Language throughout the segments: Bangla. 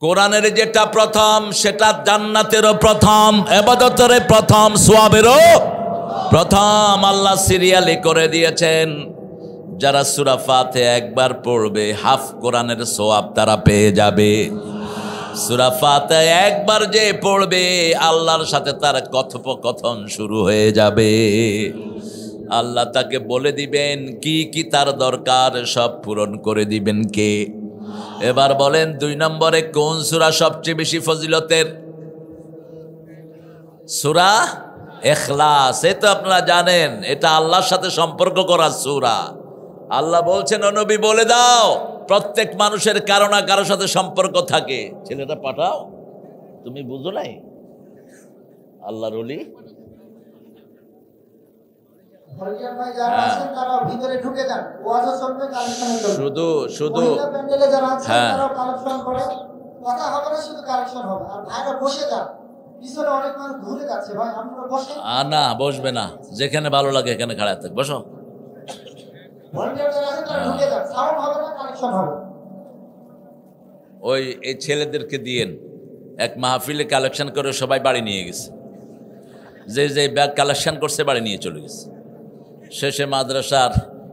কোরআনের যেটা প্রথম সেটা জান্নাতেরও প্রথম, ইবাদতের প্রথম, সওয়াবেরও প্রথম। আল্লাহ সিরিয়ালি করে দিয়েছেন। যারা সূরা ফাতিহা একবার পড়বে হাফ কোরআনের সওয়াব তারা পেয়ে যাবে। সূরা ফাতিহা একবার যে পড়বে আল্লাহর সাথে তার কথোপকথন শুরু হয়ে যাবে। আল্লাহ তাকে বলে দিবেন কি কি তার দরকার, সব পূরণ করে দিবেন কে। এবার বলেন 2 নম্বরে কোন সূরা সবচেয়ে বেশি ফজিলতের? সূরা ইখলাস। এ তো আপনারা জানেন এটা আল্লাহর সাথে সম্পর্ক করা সূরা। আল্লাহ বলছেন ও নবী বলে দাও, প্রত্যেক মানুষের কারো না কারোর সাথে সম্পর্ক থাকে। ছেলেটা পাঠাও, তুমি বুঝো নাই? আল্লাহর ওলি শুধু শুধু হ্যাঁ না, বসবে না, যেখানে ভালো লাগে এখানে খাড়া থাক, বসো। ওই এই ছেলেদেরকে দিয়েন, এক মাহফিলে কালেকশন করে সবাই বাড়ি নিয়ে গেছে। যে যে ব্যাগ কালেকশন করছে বাড়ি নিয়ে চলে গেছে। শেষে মাদ্রাসার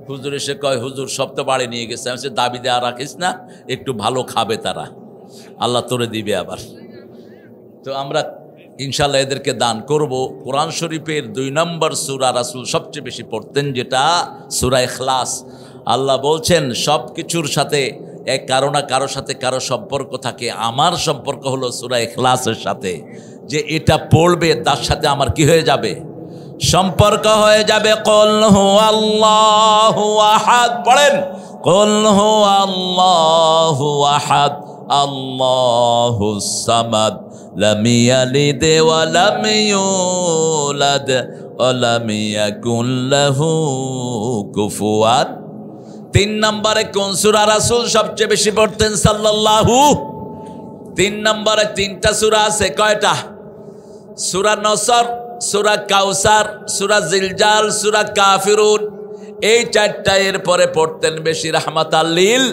হুজুর এসে কয়, হুজুর সব তো বাড়ি নিয়ে গেছে। আমি দাবি দেওয়া রাখিস না, একটু ভালো খাবে তারা, আল্লাহ তোরে দিবে আবার। তো আমরা ইনশাল্লাহ এদেরকে দান করব। কোরআন শরীফের 2 নম্বর সূরা রাসূল সবচেয়ে বেশি পড়তেন, যেটা সূরা ইখলাস। আল্লাহ বলছেন সব কিছুর সাথে এক কারো না কারোর সাথে কারো সম্পর্ক থাকে। আমার সম্পর্ক হলো সূরা ইখলাসের সাথে। যে এটা পড়বে তার সাথে আমার কি হয়ে যাবে? সম্পর্ক হয়ে যাবে। কুল হুয়াল্লাহু আহাদ পড়েন, কুল হুয়াল্লাহু আহাদ আল্লাহুস সামাদ লাম ইয়ালিদ ওয়া লাম ইউলাদ ওয়া লাম ইয়াকুল লাহু কুফুয়ান। 3 নম্বরে কোন সূরা রাসূল সবচেয়ে বেশি পড়তেন সাল্লাল্লাহু? 3 নম্বরে 3টা সূরা আছে। কয়টা? সূরা নসর, সূরা কাউসার, সূরা জিলজাল, সূরা কাফিরুন। এই 4টা এর পরে পড়তেন বেশি রাহমাতাল লিল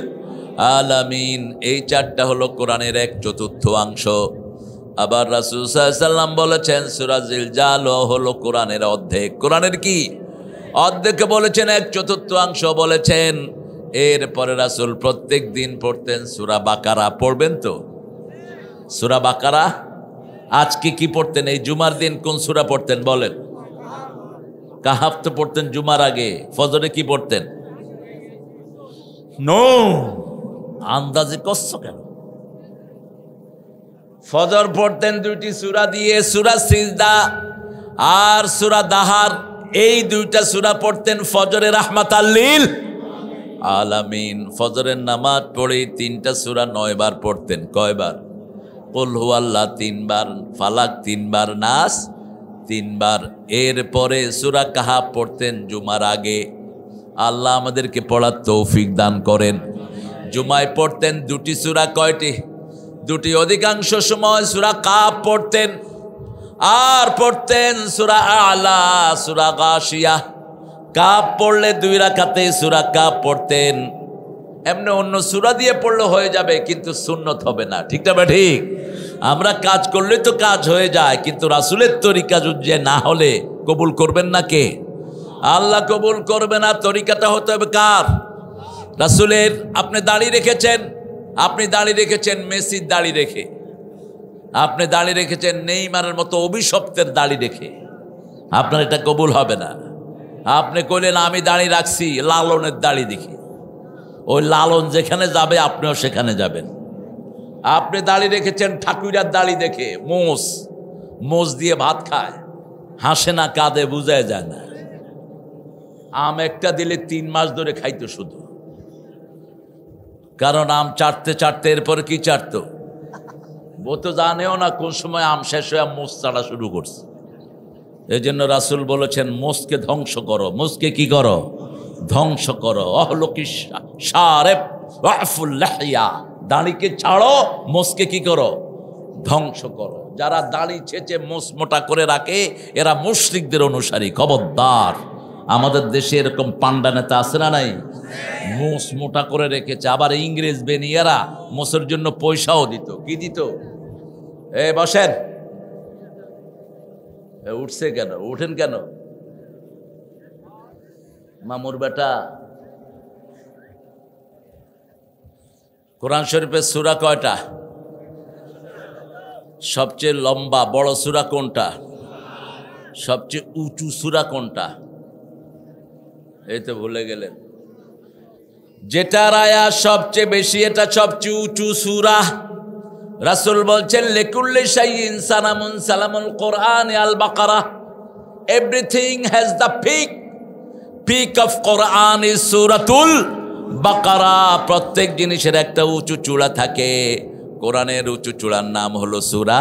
আলামিন। এই 4টা হলো কোরআনের 1/4 আবার রাসূল সাল্লাল্লাহু আলাইহি ওয়াসাল্লাম বলেছেন সূরা জিলজাল হলো কোরআনের অর্ধেক। কোরআনের কি অর্ধেক বলেছেন? 1/4 বলেছেন। এরপরে রাসূল প্রত্যেক দিন পড়তেন সূরা বাকারা। পড়বেন তো সূরা বাকারা? আজকে কি পড়তেন? এই জুমার দিন কোন সূরা পড়তেন বলেন? কাহাফ তো পড়তেন জুমার আগে। ফজরে কি পড়তেন? নো, আন্দাজে করছো কেন? ফজর পড়তেন 2টি সূরা দিয়ে, সূরা সিজদা আর সূরা দাহার। এই 2টা সূরা পড়তেন ফজরে রাহমাতাল লিল আলামিন। ফজরের নামাজ পড়ে 3টা সূরা 9 বার পড়তেন। কয়বার? কুল হুয়াল্লাহ 3 বার, ফালাক 3 বার, নাস 3 বার। এরপরে সূরা কাহাফ পড়তেন জুমার আগে। আল্লাহ আমাদেরকে পড়ার তৌফিক দান করেন। জুমায় পড়তেন 2টি সূরা। কয়টি? 2টি। অধিকাংশ সময় সূরা কাহাফ পড়তেন। আর পড়তেন সূরা আলা, সূরা গাশিয়া। কাহাফ পড়লে 2 রাকাতে সূরা কাহাফ পড়তেন। এমনি অন্য সূরা দিয়ে পড়লে হয়ে যাবে, কিন্তু সুন্নত হবে না। ঠিক না বা ঠিক? আমরা কাজ করলে তো কাজ হয়ে যায়, কিন্তু রাসূলের তরিকা যে না হলে কবুল করবেন না কে? আল্লাহ কবুল করবে না। তরিকাটা হতে হবে কার? রাসূলের। আপনি দাড়ি রেখেছেন, আপনি দাড়ি রেখেছেন মেসির দাড়ি রেখে, আপনি দাড়ি রেখেছেন নেইমারের মতো অভিশপ্তের দাড়ি রেখে, আপনার এটা কবুল হবে না। আপনি কইলেন আমি দাড়ি রাখছি লালনের দাড়ি দেখে, ওই লালন যেখানে যাবে আপনিও সেখানে যাবেন। আপনি দাড়ি রেখেছেন ঠাকুরার দাড়ি দেখে, মোষ দিয়ে ভাত খায়, হাসে না কাঁদে বুঝায় যায় না। আম একটা দিলে 3 মাস ধরে খাইতো শুধু, কারণ আম চাটতে চাটতে এরপরে কি চাটতো ও তো জানেও না কোন সময় আম শেষ হয়ে মোষ চাড়া শুরু করছে। এই জন্য রাসূল বলেছেন মোষকে ধ্বংস করো। মোষকে কি করো? ধ্বংস করো। অহলকি শারেব ওয়াফুল লাহিয়া, দাড়িকে ছাড়ো, মোষকে কি করো? ধ্বংস করো। যারা দাড়ি ছেঁচে মোষ মোটা করে রাখে এরা মুশরিকদের অনুসারী। খবরদার। আমাদের দেশে এরকম পান্ডা নেতা আছে না নাই? মোষ মোটা করে রেখেছে। আবার ইংরেজ বেনিয়ারা মোষের জন্য পয়সাও দিত। কি দিত? বসেন। উঠছে কেন? উঠেন কেন? মামুর বেটা। কোরআন শরীফের সূরা কয়টা? সবচেয়ে লম্বা বড় সূরা কোনটা? সবচেয়ে উঁচু সূরা কোনটা? এই তো ভুলে গেলেন। যেটার আয়াত সবচেয়ে বেশি এটা সবচেয়ে উঁচু সূরা। রাসূল বলছেন লিকুল্লি শাইইন সালামুন সালামুল কোরআন আল বাকারা। Everything has the peak of Quran is সূরাতুল বাকারা। প্রত্যেক জিনিসের একটা উঁচু চূড়া থাকে। কোরআনের উঁচু চূড়ার নাম হলো সূরা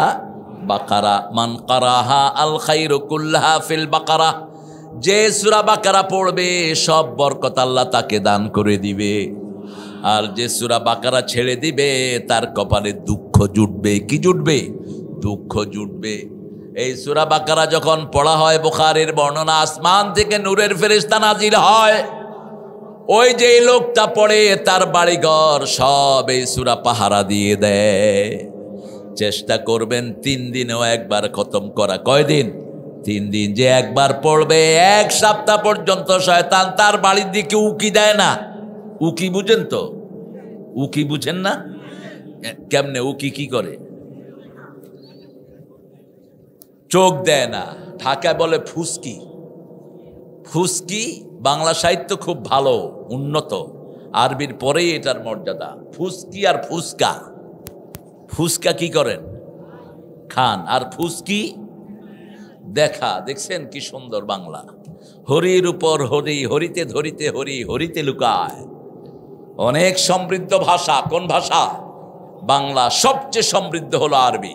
বাকারা। মান কারাহা আল খায়রু কুল্লাহা ফিল বাকারা। যে সূরা বাকারা পড়বে সব বরকত আল্লাহ তাকে দান করে দিবে। আর যে সূরা বাকারা ছেড়ে দিবে তার কপালে দুঃখ জুটবে। কি জুটবে? দুঃখ জুটবে। এই সূরা বাকারা যখন পড়া হয়, বুখারীর বর্ণনা, আসমান থেকে নূরের ফেরেশতা নাজিল হয়। ওই যে লোকটা পড়ে তার বাড়িঘর সব এই সূরা পাহারা দিয়ে দেয়। চেষ্টা করবেন 3 দিনেও একবার খতম করা। কয়দিন? 3 দিন। যে একবার পড়বে 1 সপ্তাহ পর্যন্ত শয়তান তার বাড়ির দিকে উকি দেয় না। উকি বুঝেন তো? উকি বুঝেন না? কেমনে উকি কি করে? চোখ দেয় না। ঢাকায় বলে ফুসকি। ফুসকি বাংলা সাহিত্য খুব ভালো, উন্নত। আরবির পরেই এটার মর্যাদা। ফুসকি আর ফুসকা। ফুসকা কি করেন? খান। আর ফুসকি দেখা। দেখছেন কি সুন্দর বাংলা। হরির উপর হরি, হরিতে ধরিতে হরি, হরিতে লুকায়। অনেক সমৃদ্ধ ভাষা। কোন ভাষা? বাংলা। সবচেয়ে সমৃদ্ধ হলো আরবি।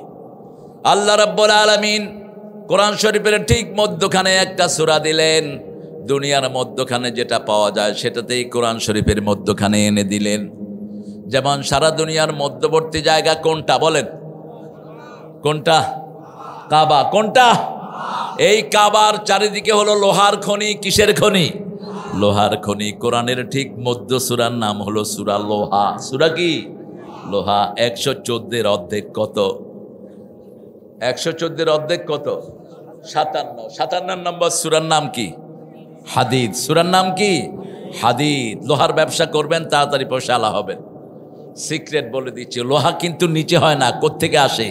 আল্লাহ রাব্বুল আলামিন কোরআন শরীফের ঠিক মধ্যখানে একটা সূরা দিলেন। দুনিয়ার মধ্যখানে যেটা পাওয়া যায় সেটাতেই কোরআন শরীফের মধ্যখানে এনে দিলেন। যেমন সারা দুনিয়ার মধ্যবর্তী জায়গা কোনটা বলেন? কোনটা? কাবা। কোনটা? এই কাবার চারিদিকে হলো লোহার খনি। কিসের খনি? লোহার খনি। কোরআনের ঠিক মধ্য সূরার নাম হলো সূরা লোহা। সূরা কি? লোহা। 114 অর্ধেক কত? 114 অর্ধেক কত? 57। 57 নম্বর সূরার নাম কি? হাদিদ। সূরার নাম কি? হাদিদ। লোহার ব্যবসা করবেন, তাড়াতাড়ি পয়সা আলা হবেন। সিক্রেট বলে দিচ্ছি, লোহা কিন্তু নিচে হয় না। কোত্থেকে আসে?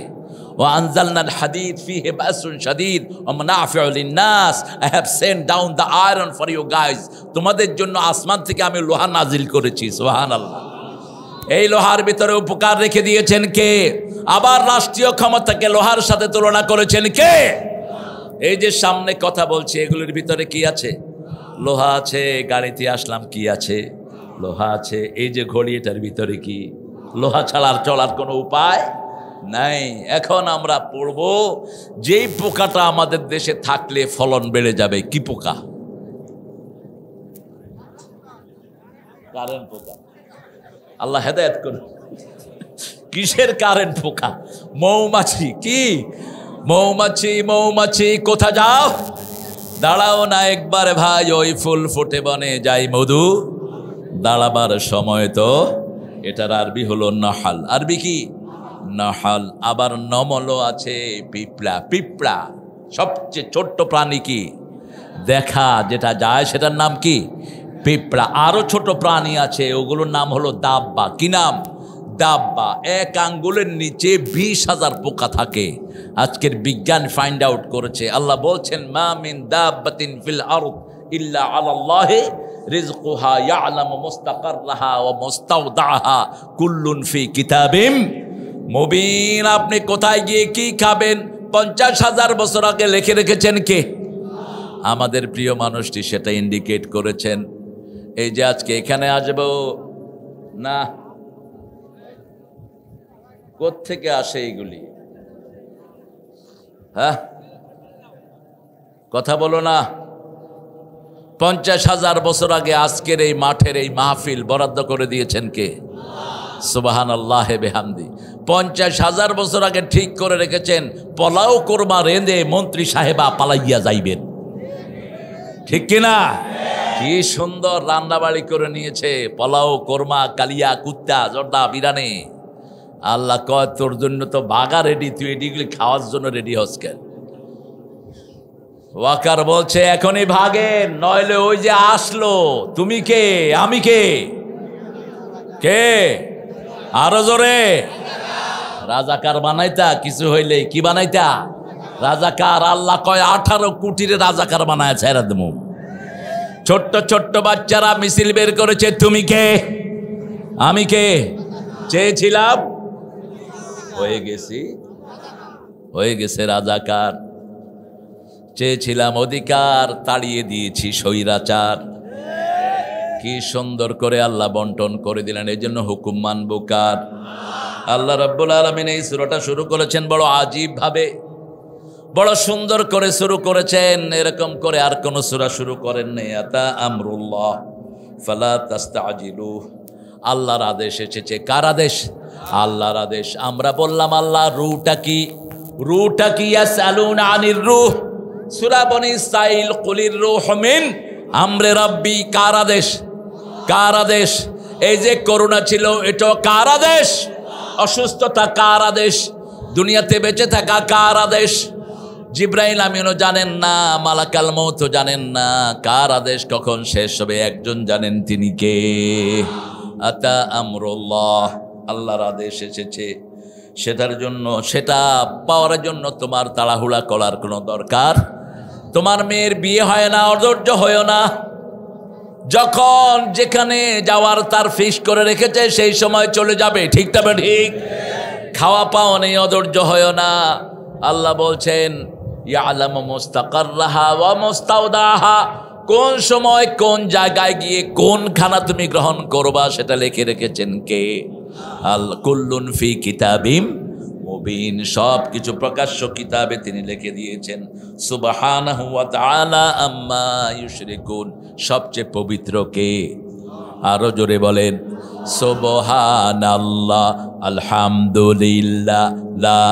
ওয়া আনজালনাল হাদিদ ফিহি বাসুন শাদীদ ওয়া মানাফিউ লিন-নাস। I have sent down the iron for you guys. তোমাদের জন্য আসমান থেকে আমি লোহা নাজিল করেছি। সুবহানাল্লাহ। এই লোহার ভিতরে উপকার রেখে দিয়েছেন কে? আবার রাষ্ট্রীয় ক্ষমতাকে লোহার সাথে তুলনা করেছেন কে? এই যে সামনে কথা বলছি এগুলোর ভিতরে কি আছে? লোহা আছে। গাড়িতে আসলাম, কি আছে? লোহা আছে। এই যে ঘড়ি, এটার ভিতরে কি? লোহা ছাড়া চলার কোনো উপায় নাই। এখন আমরা পড়ব যেই পোকাটা আমাদের দেশে থাকলে ফলন বেড়ে যাবে। কি পোকা? কারেন্ট পোকা। আল্লাহ হেদায়েত করুন। কিসের কারেন্ট পোকা? মৌমাছি। কি? মৌমাছি। মৌমাছি কোথা যাও? দাঁড়াও না একবার ভাই, ওই ফুল ফুটে বনে যাই মধু দাঁড়াবার সময় তো। এটার আরবি হলো নাহাল। আরবি কি? নাহাল। আবার নমলও আছে, পিঁপড়া। পিঁপড়া সবচেয়ে ছোট্ট প্রাণী। কি? দেখা যেটা যায় সেটার নাম কি? পিঁপড়া। আরো ছোট প্রাণী আছে, ওগুলোর নাম হলো দাব্বা। কি নাম? দাব্বা। 1 আঙ্গুলের নিচে 20,000 পোকা থাকে। আজকের বিজ্ঞান ফাইন্ড আউট করেছে। আল্লাহ বলছেন মা মিন দাব্বাতিন ফিল আরদ ইল্লা আলাল্লাহি রিজকুহা ইয়ালামু মুস্তাকাররাহা ওয়া মুস্তাওদাহা কুল্লুন ফি কিতাবিম মুবিন। আপনি কোথায় গিয়ে কি খাবেন 50,000 বছর আগে লিখে রেখেছেন কে? আমাদের প্রিয় মানুষটি সেটা ইন্ডিকেট করেছেন। এই যে আজকে এখানে আসবো না, কোত্থেকে আসে এইগুলি? হ্যাঁ, কথা বলো না। 50,000 বছর আগে আজকের এই মাঠের এই মাহফিল বরাদ্দ করে দিয়েছেন কে? সুবহানাল্লাহি বিহামদি। 50,000 বছর আগে ঠিক করে রেখেছেন পোলাও কোরমা রেঁধে মন্ত্রী সাহেবা পালাইয়া যাইবেন। ঠিক কিনা? কি সুন্দর রান্নাবাড়ি করে নিয়েছে, পোলাও, কোরমা, কালিয়া, কুত্তা, জর্দা, বিরানি। আল্লাহ কয় তোর জন্য তো বাগা রেডি, তুই এডিগুলি খাওয়ার জন্য রেডি হস কেন? ওয়াকার বলছে এখনই ভাগেন, নইলে ওই যে আসলো। তুমি কে? আমি কে? কে? আরো জোরে। রাজাকার বানাইতা, কিছু হইলে কি বানাইতা? রাজাকার। আল্লাহ কয় 18 কোটির রাজাকার বানায় ছেড়ে দেবো। ছোট্ট ছোট্ট বাচ্চারা মিছিল বের করেছে, তুমি কে? আমি কে? চেয়েছিলাম, হয়ে গেছি, হয়ে গেছে রাজাকার। চেয়েছিলাম অধিকার, তাড়িয়ে দিয়েছি স্বৈরাচার। কি সুন্দর করে আল্লাহ বন্টন করে দিলেন। এই জন্য হুকুম মানব কার? আল্লাহ রাব্বুল আলামিন এই সূরাটা শুরু করেছেন বড় আজীব ভাবে, বড় সুন্দর করে শুরু করেছেন। এরকম করে আর কোন সূরা শুরু করেন নাই। আতা আমরুল্লাহ ফালা তাস্তাজিলু। আল্লাহর আদেশ এসেছে। কার আদেশ? আল্লাহর আদেশ। আমরা বললাম আল্লাহ রূহটা কি? রূহটা কি? ইয়াসআলুনা আনির রূহ। সূরা বনী ইসরাঈল, কুলির রূহ মিন আমরি রাব্বি। কার আদেশ? কার আদেশ? এই যে করোনা ছিল, এটা কার আদেশ? অসুস্থতা কার আদেশ? দুনিয়াতে বেঁচে থাকা কার আদেশ? জিব্রাইল আমিনও জানেন না, মালাকাল মউতও জানেন না কার আদেশ কখন শেষ হবে। একজন জানেন, তিনি কে? আতা আমরুল্লাহ। আল্লাহর আদেশ এসেছে। সেটার জন্য, সেটা পাওয়ার জন্য তোমার তাড়াহুড়া করার কোনো দরকার। তোমার মেয়ের বিয়ে হয় না, অধৈর্য হয়ো না। যখন যেখানে যাওয়ার তার ফিক্স করে রেখেছে, সেই সময় চলে যাবে। ঠিক তবে ঠিক। খাওয়া পাওয়া নেই, অধৈর্য হয়ো না। আল্লাহ বলছেন ইয়ালামু মুস্তাকাররাহা ওয়া মুস্তাওদাহা। কোন সময় কোন জায়গায় গিয়ে কোন খানা তুমি গ্রহণ করবা সেটা লিখে রেখেছেন কে? আল কুল্লুন ফি কিতাবিম মুবিন। সব কিছু প্রকাশ্য কিতাবে তিনি লিখে দিয়েছেন। সুবহানাহু ওয়া তাআলা আম্মা ইউশরিকুন। সবচেয়ে পবিত্র কে? আরো জোরে বলেন সুবহানাল্লাহ, আলহামদুলিল্লাহ, লা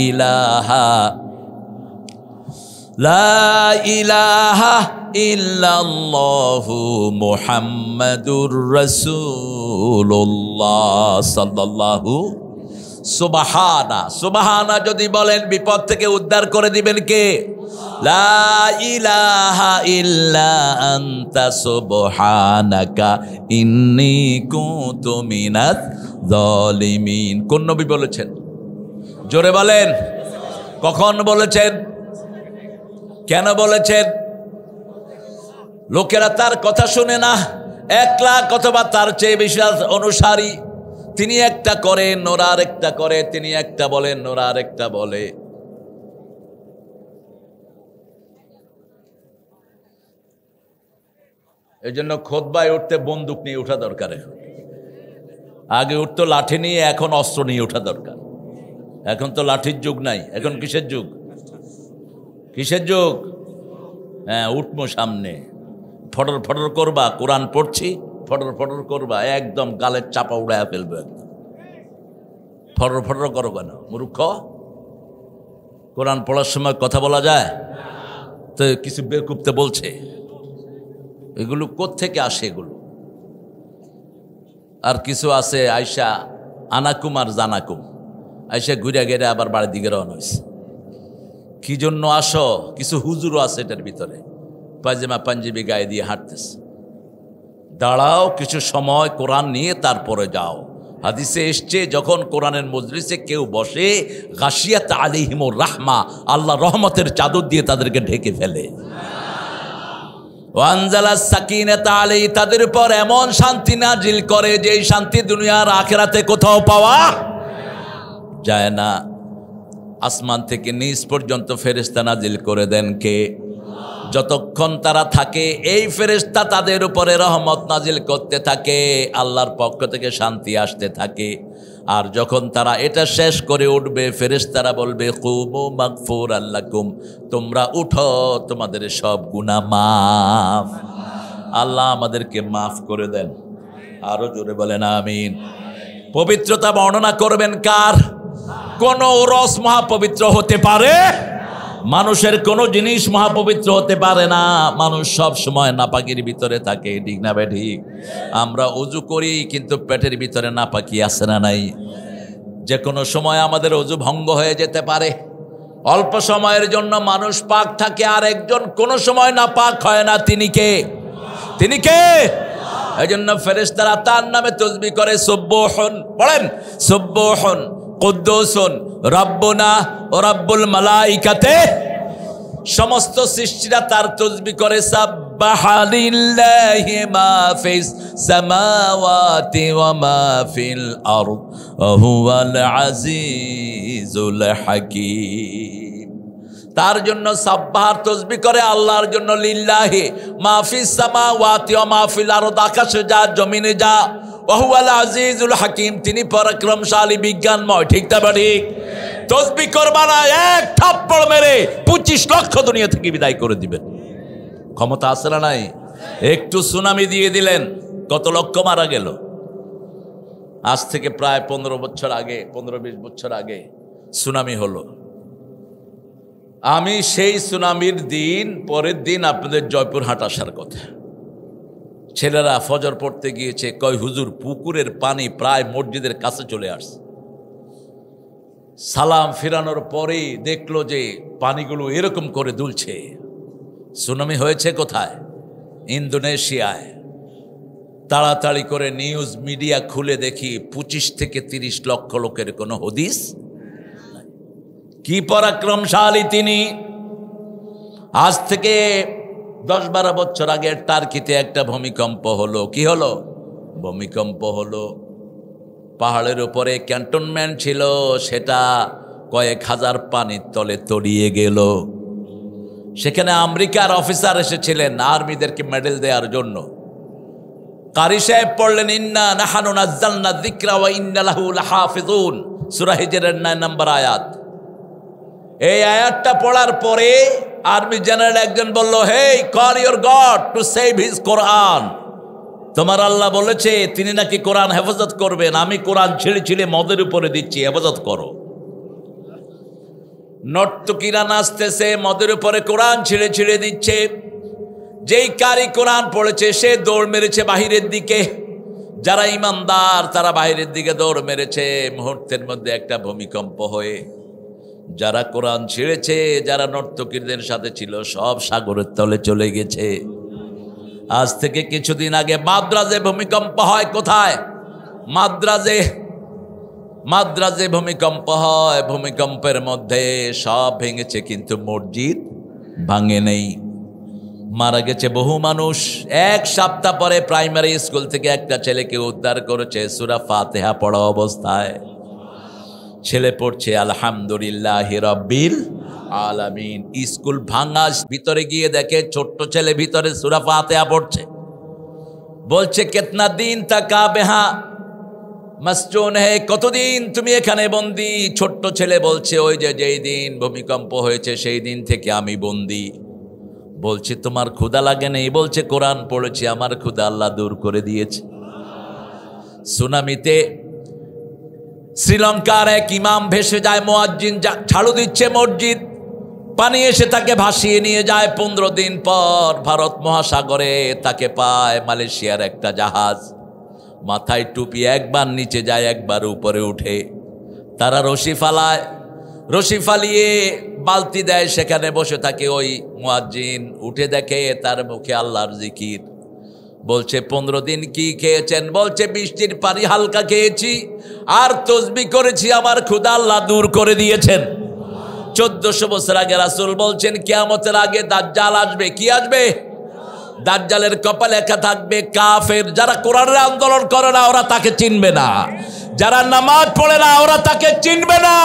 ইলাহা ইল্লাল্লাহু মুহাম্মাদুর রাসূলুল্লাহ সাল্লাল্লাহু। সুবহানা, সুবহানা যদি বলেন বিপদ থেকে উদ্ধার করে দিবেন কে? লা ইলাহা ইল্লা আনতা সুবহানাকা ইন্নী কুনতু মিনাজ জালিমিন। কোন নবী বলেছেন? জোরে বলেন। কখন বলেছেন? কেন বলেছেন? লোকেরা তার কথা শুনে না। 1 লাখ অথবা তার চেয়ে বেশি অনুসারী। তিনি একটা করেন, ওরা আরেকটা করে। তিনি একটা বলেন, ওরা আরেকটা বলে। এই জন্য খুতবায় উঠতে বন্দুক নিয়ে ওঠা দরকার। আগে উঠতো লাঠি নিয়ে, এখন অস্ত্র নিয়ে ওঠা দরকার। এখন তো লাঠির যুগ নাই, এখন কিসের যুগ? কিসের যুগ? হ্যাঁ, উঠবো সামনে, ফটর ফটর করবা। কোরআন পড়ছি, ফটর ফটর করবা, একদম গালের চাপা উড়াইয়া ফেলবো। একদম ফটর ফটর করো কেন মূর্খ? কোরআন পড়ার সময় কথা বলা যায় তো? কিছু বেকুবতে বলছে। এগুলো কোত্থেকে আসে এগুলো? আর কিছু আছে আয়সা আনাকুম আর জানাকুম, আয়সা ঘুরে গেড়ে আবার বাড়ির দিকে রওনা হয়েছে। কি জন্য আসো? কিছু হুজুরও আছে এটার ভিতরে, পায়জামা পাঞ্জাবি গায়ে দিয়ে হাঁটতেছে। দাঁড়াও কিছু সময়, কোরআন নিয়ে তারপরে যাও। হাদিসে এসছে যখন কোরআনের মজলিসে কেউ বসে, গাশিয়াত আলাইহিমুর রাহমা, আল্লাহ রহমতের চাদর দিয়ে তাদেরকে ঢেকে ফেলে। ওয়ানজালাস সাকিনাতা আলাইহি, তাদের উপর এমন শান্তি নাজিল করে যে এই শান্তি দুনিয়ার আখিরাতে কোথাও পাওয়া যায় না। আসমান থেকে নিচ পর্যন্ত ফেরেশতা নাজিল করে দেন কে? যতক্ষণ তারা থাকে এই ফেরেশতা তাদের উপরে রহমত নাজিল করতে থাকে, আল্লাহর পক্ষ থেকে শান্তি আসতে থাকে। আর যখন তারা এটা শেষ করে উঠবে, ফেরেশতারা বলবে কুমু মাগফুরাল লাকুম, তোমরা উঠো, তোমাদের সব গুনাহ মাফ। আল্লাহ আমাদেরকে মাফ করে দেন। আরো জোরে বলেন আমিন। পবিত্রতা বর্ণনা করবেন কার? কোন ওরস মহাপবিত্র হতে পারে? মানুষের কোনো জিনিস মহাপবিত্র হতে পারে না, মানুষ সব সময় নাপাকির ভিতরে থাকে, ঠিক না ঠিক? আমরা অজু করি কিন্তু পেটের ভিতরে নাপাকি আছে না নাই? যে কোনো সময় আমাদের অজু ভঙ্গ হয়ে যেতে পারে। অল্প সময়ের জন্য মানুষ পাক থাকে, আর একজন কোনো সময় না পাক হয় না। তিনি কে? তিনি কে? এই জন্য ফেরেশতারা তার নামে তাসবিহ করে। সুবহান, পড়েন সুবহান কুদ্দুসুন রাব্বুনা ও রাব্বুল মালাইকাতে। সমস্ত সৃষ্টিরা তার তাসবিহ করে। সাব্বাহা লিল্লাহি মা ফিস সামাওয়াতি ওয়া মা ফিল আরদ ওয়া হুয়াল আজিজুল হাকীম। তার জন্য সাব্বাহার তাসবিহ করে আল্লাহর জন্য। লিল্লাহি মা ফিস সামাওয়াতি ওয়া মা ফিল আরদ, আকাশে যা জমিনে যা। ওয়া হুয়াল আজিজুল হাকীম, তিনি পরাক্রমশালী বিজ্ঞানময়, ঠিক না ঠিক? তাসবিহ করবা না, এক থাপ্পড় মেরে 25 লক্ষ দুনিয়া থেকে বিদায় করে দিবেন। ক্ষমতা আছে না নাই? একটু সুনামি দিয়ে দিলেন, কত লক্ষ মারা গেল। আজ থেকে প্রায় 15 বছর আগে, 15-20 বছর আগে সুনামি হলো। আমি সেই সুনামির দিন, পরের দিন আপনাদের জয়পুরহাট আসার কথা। ছেলেরা ফজর পড়তে গিয়েছে, কয় হুজুর পুকুরের পানি প্রায় মসজিদের কাছে চলে আসছে। সালাম ফিরানোর পরেই দেখলো যে পানিগুলো এরকম করে দুলছে। সুনামি হয়েছে কোথায়? ইন্দোনেশিয়ায়। তাড়াতাড়ি করে নিউজ মিডিয়া খুলে দেখি 25 থেকে 30 লক্ষ লোকের কোনো হদিস। কি পরাক্রমশালী তিনি! আজ থেকে 10-12 বছর আগে টার্কিতে একটা ভূমিকম্প হলো। কি হলো? ভূমিকম্প হলো। পাহাড়ের উপরে ক্যান্টনমেন্ট ছিল, সেটা কয়েক হাজার পানির তলে তলিয়ে গেল। সেখানে আমেরিকার অফিসার এসেছিলেন আর্মিদেরকে মেডেল দেওয়ার জন্য। কারি সাহেব পড়লেন ইন্না নাহানু নাযালনা যিকরা ওয়া ইন্না লাহু লাহাফিজুন, সূরা হিজরের 9 নম্বর আয়াত। এই আয়াতটা পড়ার পরে আর্মি জেনারেল একজন বলল, he call your God to save his Quran. তোমার আল্লাহ বলেছে তিনি নাকি কোরআন হেফাজত করবেন, আমি কোরআন ছিঁড়ে ছিঁড়ে মদের উপরে দিচ্ছি, হেফাজত করো। নর্তকীরা নাচতেছে, মদের উপরে কোরআন ছিঁড়ে ছিঁড়ে দিচ্ছে। যেই কারি কোরআন পড়েছে সে দৌড় মেরেছে বাহিরের দিকে। যারা ইমানদার তারা বাহিরের দিকে দৌড় মেরেছে। মুহূর্তের মধ্যে একটা ভূমিকম্প হয়ে যারা কোরআন ছিঁড়েছে, যারা নর্তকীদের সাথে ছিল, সব সাগরের তলে চলে গেছে। আজ থেকে কিছুদিন আগে মাদ্রাজে ভূমিকম্প হয়। কোথায়? মাদ্রাজে ভূমিকম্প হয়। ভূমিকম্পের মধ্যে সব ভেঙেছে কিন্তু মসজিদ ভাঙে নেই। মারা গেছে বহু মানুষ। এক সপ্তাহ পরে প্রাইমারি স্কুল থেকে একটা ছেলেকে উদ্ধার করেছে সূরা ফাতিহা পড়া অবস্থায়। ছেলে পড়ছে আলহামদুলিল্লাহি রাব্বিল আলামিন। স্কুল ভাঙা, ভিতরে গিয়ে দেখে ছোট্ট ছেলে ভিতরে সূরা ফাতিহা পড়ছে। বলছে কিতনা দিন তাকা বেহা মাসজুন হে, কতদিন তুমি এখানে বন্দি? ছোট্ট ছেলে বলছে ওই যে যেই দিন ভূমিকম্প হয়েছে সেই দিন থেকে আমি বন্দি। বলছে তোমার ক্ষুধা লাগে নেই? বলছে কোরআন পড়েছি, আমার ক্ষুধা আল্লাহ দূর করে দিয়েছে। সুনামিতে শ্রীলঙ্কার এক ইমাম ভেসে যায়, মুয়াজ্জিন ঝাড়ু দিচ্ছে মসজিদ, পানি এসে তাকে ভাসিয়ে নিয়ে যায়। 15 দিন পর ভারত মহাসাগরে তাকে পায় মালয়েশিয়ার একটা জাহাজ। মাথায় টুপি, একবার নিচে যায় একবার উপরে উঠে। তারা রশি ফালায়, রশি ফালিয়ে বালতি দেয়, সেখানে বসে থাকে ওই মুয়াজ্জিন। উঠে দেখে তার মুখে আল্লাহর জিকির। বলছে 15 দিন কি খেয়েছেন? বলছে বৃষ্টির পানি হালকা খেয়েছি আর তাসবিহ করেছি, আমার ক্ষুধা আল্লাহ দূর করে দিয়েছেন। 1400 বছর আগে রাসূল বলছেন কিয়ামতের আগে দাজ্জাল আসবে। কি আসবে? দাজ্জালের কপালে লেখা থাকবে কাফের। যারা কোরআনের আন্দোলন করে না ওরা তাকে চিনবে না, যারা নামাজ পড়ে না ওরা তাকে চিনবে না।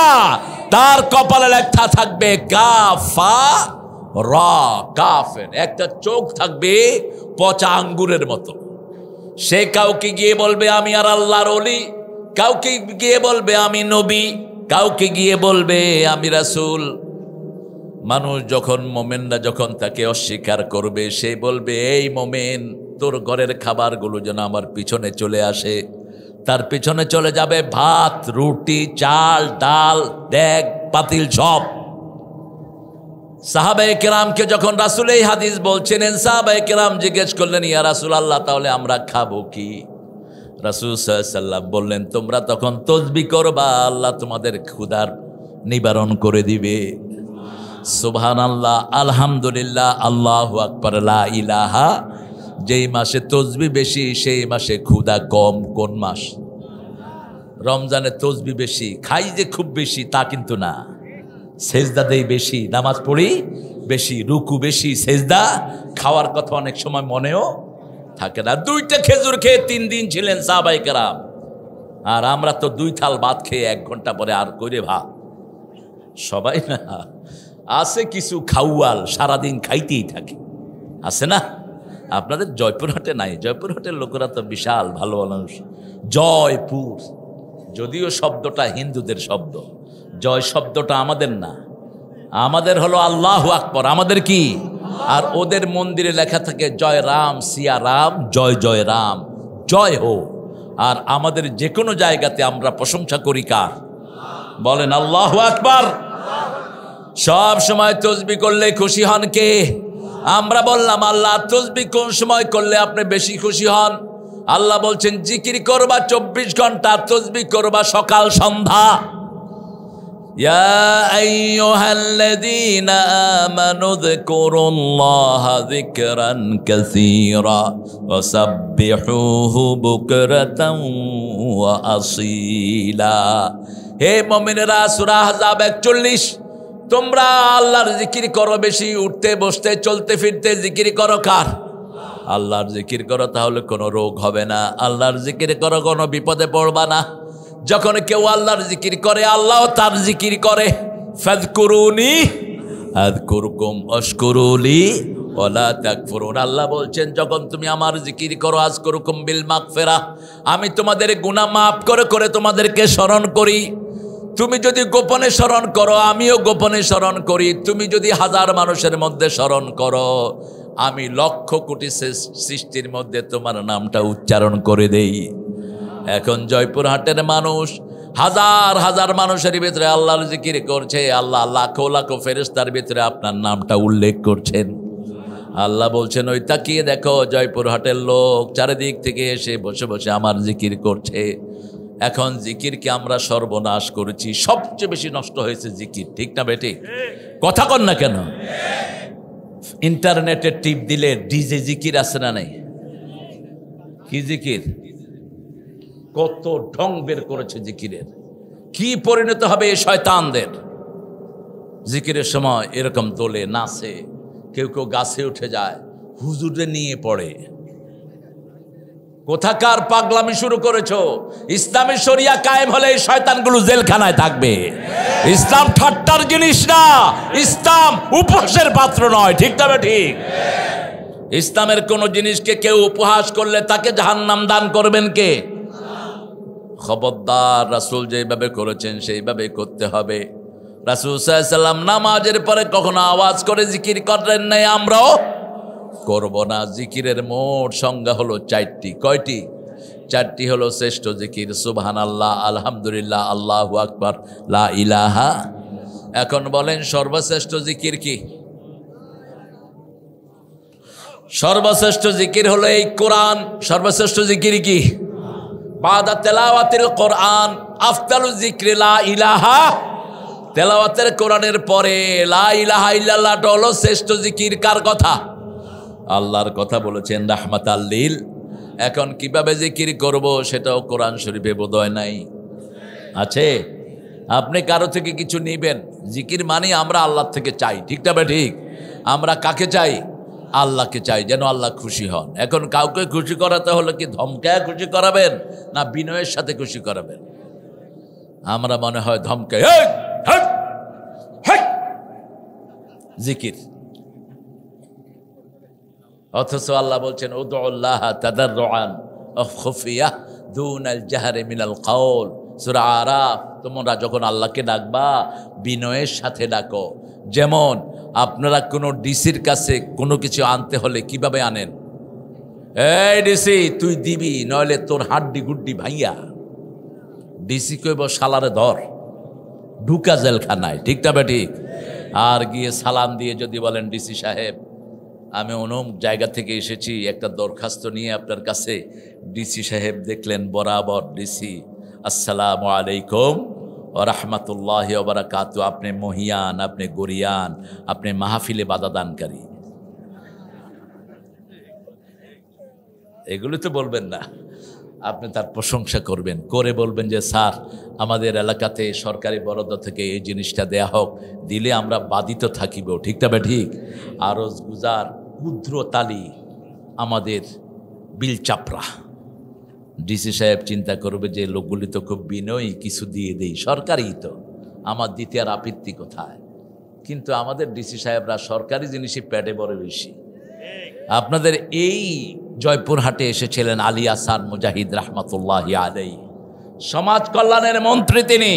তার কপালে লেখা থাকবে কাফারা, কাফের। একটা চোখ থাকবে পচা আঙ্গুরের মতো। সে কাউকে গিয়ে বলবে আমি আর আল্লাহর ওলি, কাউকে গিয়ে বলবে আমি নবী, কাউকে গিয়ে বলবে আমি রাসূল। মানুষ যখন, মোমেনরা যখন তাকে অস্বীকার করবে, সে বলবে এই মোমেন, তোর ঘরের খাবারগুলো যেন আমার পিছনে চলে আসে। তার পিছনে চলে যাবে ভাত, রুটি, চাল, ডাল, ডেক, পাতিল সব। সাহাবায়ে কেরামকে যখন রাসূল এই হাদিস বলছিলেন, সাহাবায়ে কেরাম জিজ্ঞেস করলেন, ইয়া রাসূলুল্লাহ, তাহলে আমরা খাবো কি? রাসূল সাল্লাল্লাহু আলাইহি ওয়াসাল্লাম বললেন, তোমরা তখন তাসবিহ করবা, আল্লাহ তোমাদের ক্ষুধার নিবারণ করে দিবে। সুবহানাল্লাহ, আলহামদুলিল্লাহ, আল্লাহু আকবার, লা ইলাহা। যেই মাসে তাসবিহ বেশি সেই মাসে ক্ষুধা কম। কোন মাস? রমজানে তাসবিহ বেশি, খাই যে খুব বেশি তা কিন্তু না। সেজদা দেই বেশি, নামাজ পড়ি বেশি, রুকু বেশি, সেজদা খাওয়ার কথা অনেক সময় মনেও থাকে না। 2টা খেজুর খেয়ে 3 দিন ছিলেন সাহাবায়ে কেরাম, আর আমরা তো 2 থাল ভাত খেয়ে 1 ঘন্টা পরে আর কইরে ভাত। সবাই না, আছে কিছু খাওয়াল সারাদিন খাইতেই থাকে, আছে না? আপনাদের জয়পুরহাটে নাই? জয়পুরহাটের লোকেরা তো বিশাল ভালো মানুষ। জয়পুর, যদিও শব্দটা হিন্দুদের শব্দ, জয় শব্দটা আমাদের না, আমাদের হলো আল্লাহু আকবার। আমাদের কি? আর ওদের মন্দিরে লেখা থাকে জয় রাম সিয়া রাম, জয় জয় রাম, জয় হো। আর আমাদের যে কোনো জায়গাতে আমরা প্রশংসা করি কার? বলেন আল্লাহু আকবার। সব সময় তাসবিহ করলে খুশি হন কে? আমরা বললাম আল্লাহ, তাসবিহ কোন সময় করলে আপনি বেশি খুশি হন? আল্লাহ বলছেন জিকির করবা 24 ঘন্টা, তাসবিহ করবা সকাল সন্ধ্যা। ইয়া আইয়ুহাল্লাযীনা আমানু যকুরুল্লাহা যিকরান কাসীরা ওয়া সাব্বিহুহু বুকরাতাও ওয়া আসীলা। হে মুমিনেরা, সূরা আহজাব 41, তোমরা আল্লাহর জিকির করো বেশি, উঠতে বসতে চলতে ফিরতে জিকির করো কার? আল্লাহর জিকির করো, তাহলে কোনো রোগ হবে না। আল্লাহর জিকির করো, কোনো বিপদে পড়বা না। যখন কেউ আল্লাহর জিকির করে, আল্লাহও তার জিকির করে। ফাযকুরুনি আযকুরকুম ওয়াশকুরুলি ওয়ালা তাকফুরুন। আল্লাহ বলছেন, যখন তুমি আমার জিকির করো, আযকুরকুম বিল মাগফিরাহ, আমি তোমাদের গুনাহ মাফ করে করে তোমাদেরকে স্মরণ করি। তুমি যদি গোপনে স্মরণ করো, আমিও গোপনে স্মরণ করি। তুমি যদি 1000 মানুষের মধ্যে স্মরণ করো, আমি লক্ষ কোটি সৃষ্টির মধ্যে তোমার নামটা উচ্চারণ করে দেই। এখন জয়পুরহাটের মানুষ হাজার হাজার মানুষের ভিতরে আল্লাহর জিকির করছে, আল্লাহ লাখো লাখো ফেরেশতার ভিতরে আপনার নামটা উল্লেখ করছেন। আল্লাহ বলছেন, ওই তাকিয়ে দেখো, জয়পুরহাটের লোক চারিদিক থেকে এসে বসে বসে আমার জিকির করছে। এখন জিকিরকে আমরা সর্বনাশ করেছি, সবচেয়ে বেশি নষ্ট হয়েছে জিকির। ঠিক না বেটি? কথা কন না কেন? ইন্টারনেটে টিপ দিলে ডিজে জিকির আছে না নাই? কি জিকির, কত ঢং বের করেছে জিকিরের। কি পরিণত হবে এই শয়তানদের? জিকিরের সময় এরকম তোলে, নাচে, কেউ কেউ গাছে উঠে যায়, হুজুরে নিয়ে পড়ে। কোথাকার পাগলামি শুরু করেছো? ইসলামী শরিয়া কায়েম হলে এই শয়তানগুলো জেলখানায় থাকবে। ইসলাম ঠাট্টার জিনিস না, ইসলাম উপহাসের পাত্র নয়। ঠিক তবে ঠিক। ইসলামের কোন জিনিসকে কেউ উপহাস করলে তাকে জাহান্নাম দান করবেন কে? খবরদার, রাসূল যেভাবে করেছেন সেইভাবে করতে হবে। রাসূল সাল্লাল্লাহু আলাইহি ওয়াসাল্লাম নামাজের পরে কখনো আওয়াজ করে জিকির করেন নাই, আমরাও করব না। জিকিরের মোট সংজ্ঞা হলো 4টি। কয়টি? 4টি হলো শ্রেষ্ঠ জিকির, সুবহানাল্লাহ, আলহামদুলিল্লাহ, আল্লাহু আকবার, লা ইলাহা। এখন বলেন সর্বশ্রেষ্ঠ জিকির কি? সর্বশ্রেষ্ঠ জিকির হলো এই কোরআন। সর্বশ্রেষ্ঠ জিকির কি? বাদা তেলাওয়াতিল কোরআন আফদালু যিকরি লা ইলাহা। তেলাওয়াতের কোরআনের পরে লা ইলাহা ইল্লাল্লাহটা হলো শ্রেষ্ঠ জিকির। কার কথা? আল্লাহর কথা বলেছেন, রাহমাতাল লিল। এখন কিভাবে জিকির করব সেটাও কোরআন শরীফে বোধহয় নাই, আছে? আপনি কারো থেকে কিছু নেবেন, জিকির মানে আমরা আল্লাহ থেকে চাই। ঠিক না ঠিক? আমরা কাকে চাই? আল্লাহকে চাই, যেন আল্লাহ খুশি হন। এখন কাউকে খুশি করাতে হলে কি ধমকায় খুশি করাবেন না বিনয়ের সাথে খুশি করাবেন? আমরা মনে হয় ধমকায় জিকির, অথচ আল্লাহ বলছেন উদুল্লাহ তাদাররুআন ওয়া খুফিয়া দুনাল জাহরি মিনাল কাউল। সূরা আরাফ। তোমরা যখন আল্লাহকে ডাকবা বিনয়ের সাথে ডাকো। যেমন আপনারা কোনো ডিসির কাছে কোনো কিছু আনতে হলে কিভাবে আনেন? এই ডিসি তুই দিবি, নইলে তোর হাড্ডি গুড্ডি ভাইয়া। ডিসি কইব শালারে ধর, ঢুকা জেলখানায়। ঠিক না ঠিক? আর গিয়ে সালাম দিয়ে যদি বলেন ডিসি সাহেব আমি অমুক জায়গা থেকে এসেছি একটা দরখাস্ত নিয়ে আপনার কাছে, ডিসি সাহেব দেখলেন বরাবর ডিসি, আসসালামু আলাইকুম ওয়া রাহমাতুল্লাহি ওয়া বারাকাতুহু, আপনি মহিয়ান, আপনি গরিয়ান, আপনি মাহফিলে বাধা দানকারী। এগুলো তো বলবেন না, আপনি তার প্রশংসা করবেন, করে বলবেন যে স্যার আমাদের এলাকাতে সরকারি বরাদ্দ থেকে এই জিনিসটা দেয়া হোক, দিলে আমরা বাধিত থাকিব, ঠিক তবে ঠিক। আরজ গুজার ক্ষুদ্র তালি আমাদের বিল চাপড়া। ডিসি সাহেব চিন্তা করবে যে লোকগুলি তো খুব বিনয়ী, কিছু দিয়ে দেই, সরকারি তো, আমার দিতে আর আপত্তি কোথায়। কিন্তু আমাদের ডিসি সাহেবরা সরকারি জিনিসই প্যাডে বড় বেশি। আপনাদের এই জয়পুরহাটে এসেছিলেন আলী আহসান মুজাহিদ রহমতুল্লাহি আলাইহি, সমাজ কল্যাণের মন্ত্রী তিনি।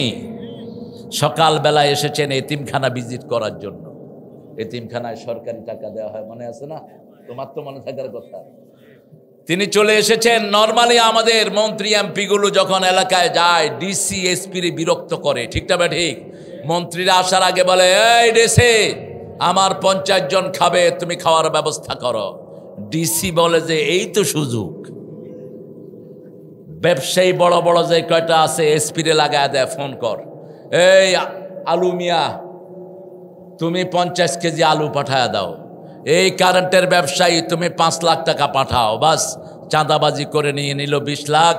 সকালবেলায় এসেছেন এতিমখানা ভিজিট করার জন্য। এতিমখানায় সরকারি টাকা দেওয়া হয়, মনে আছে না? তোমার তো মনে থাকার কথা। তিনি চলে এসেছেন। নর্মালি আমাদের মন্ত্রী এমপিগুলো যখন এলাকায় যায় ডিসি এসপি বিরক্ত করে, ঠিকটা বা ঠিক? মন্ত্রীরা আসার আগে বলে, এই ডিসি আমার 50 জন খাবে, তুমি খাওয়ার ব্যবস্থা করো। ডিসি বলে যে এই তো সুযোগ। ব্যবসায়ী বড় বড় যে কয়টা আছে এসপিরে লাগায় দেয়, ফোন কর, এই আলু মিয়া তুমি 50 কেজি আলু পাঠায় দাও। এই কারেন্টের ব্যবসায়ী তুমি 5 লাখ টাকা পাঠাও। বাস চাঁদাবাজি করে নিয়ে নিল 20 লাখ,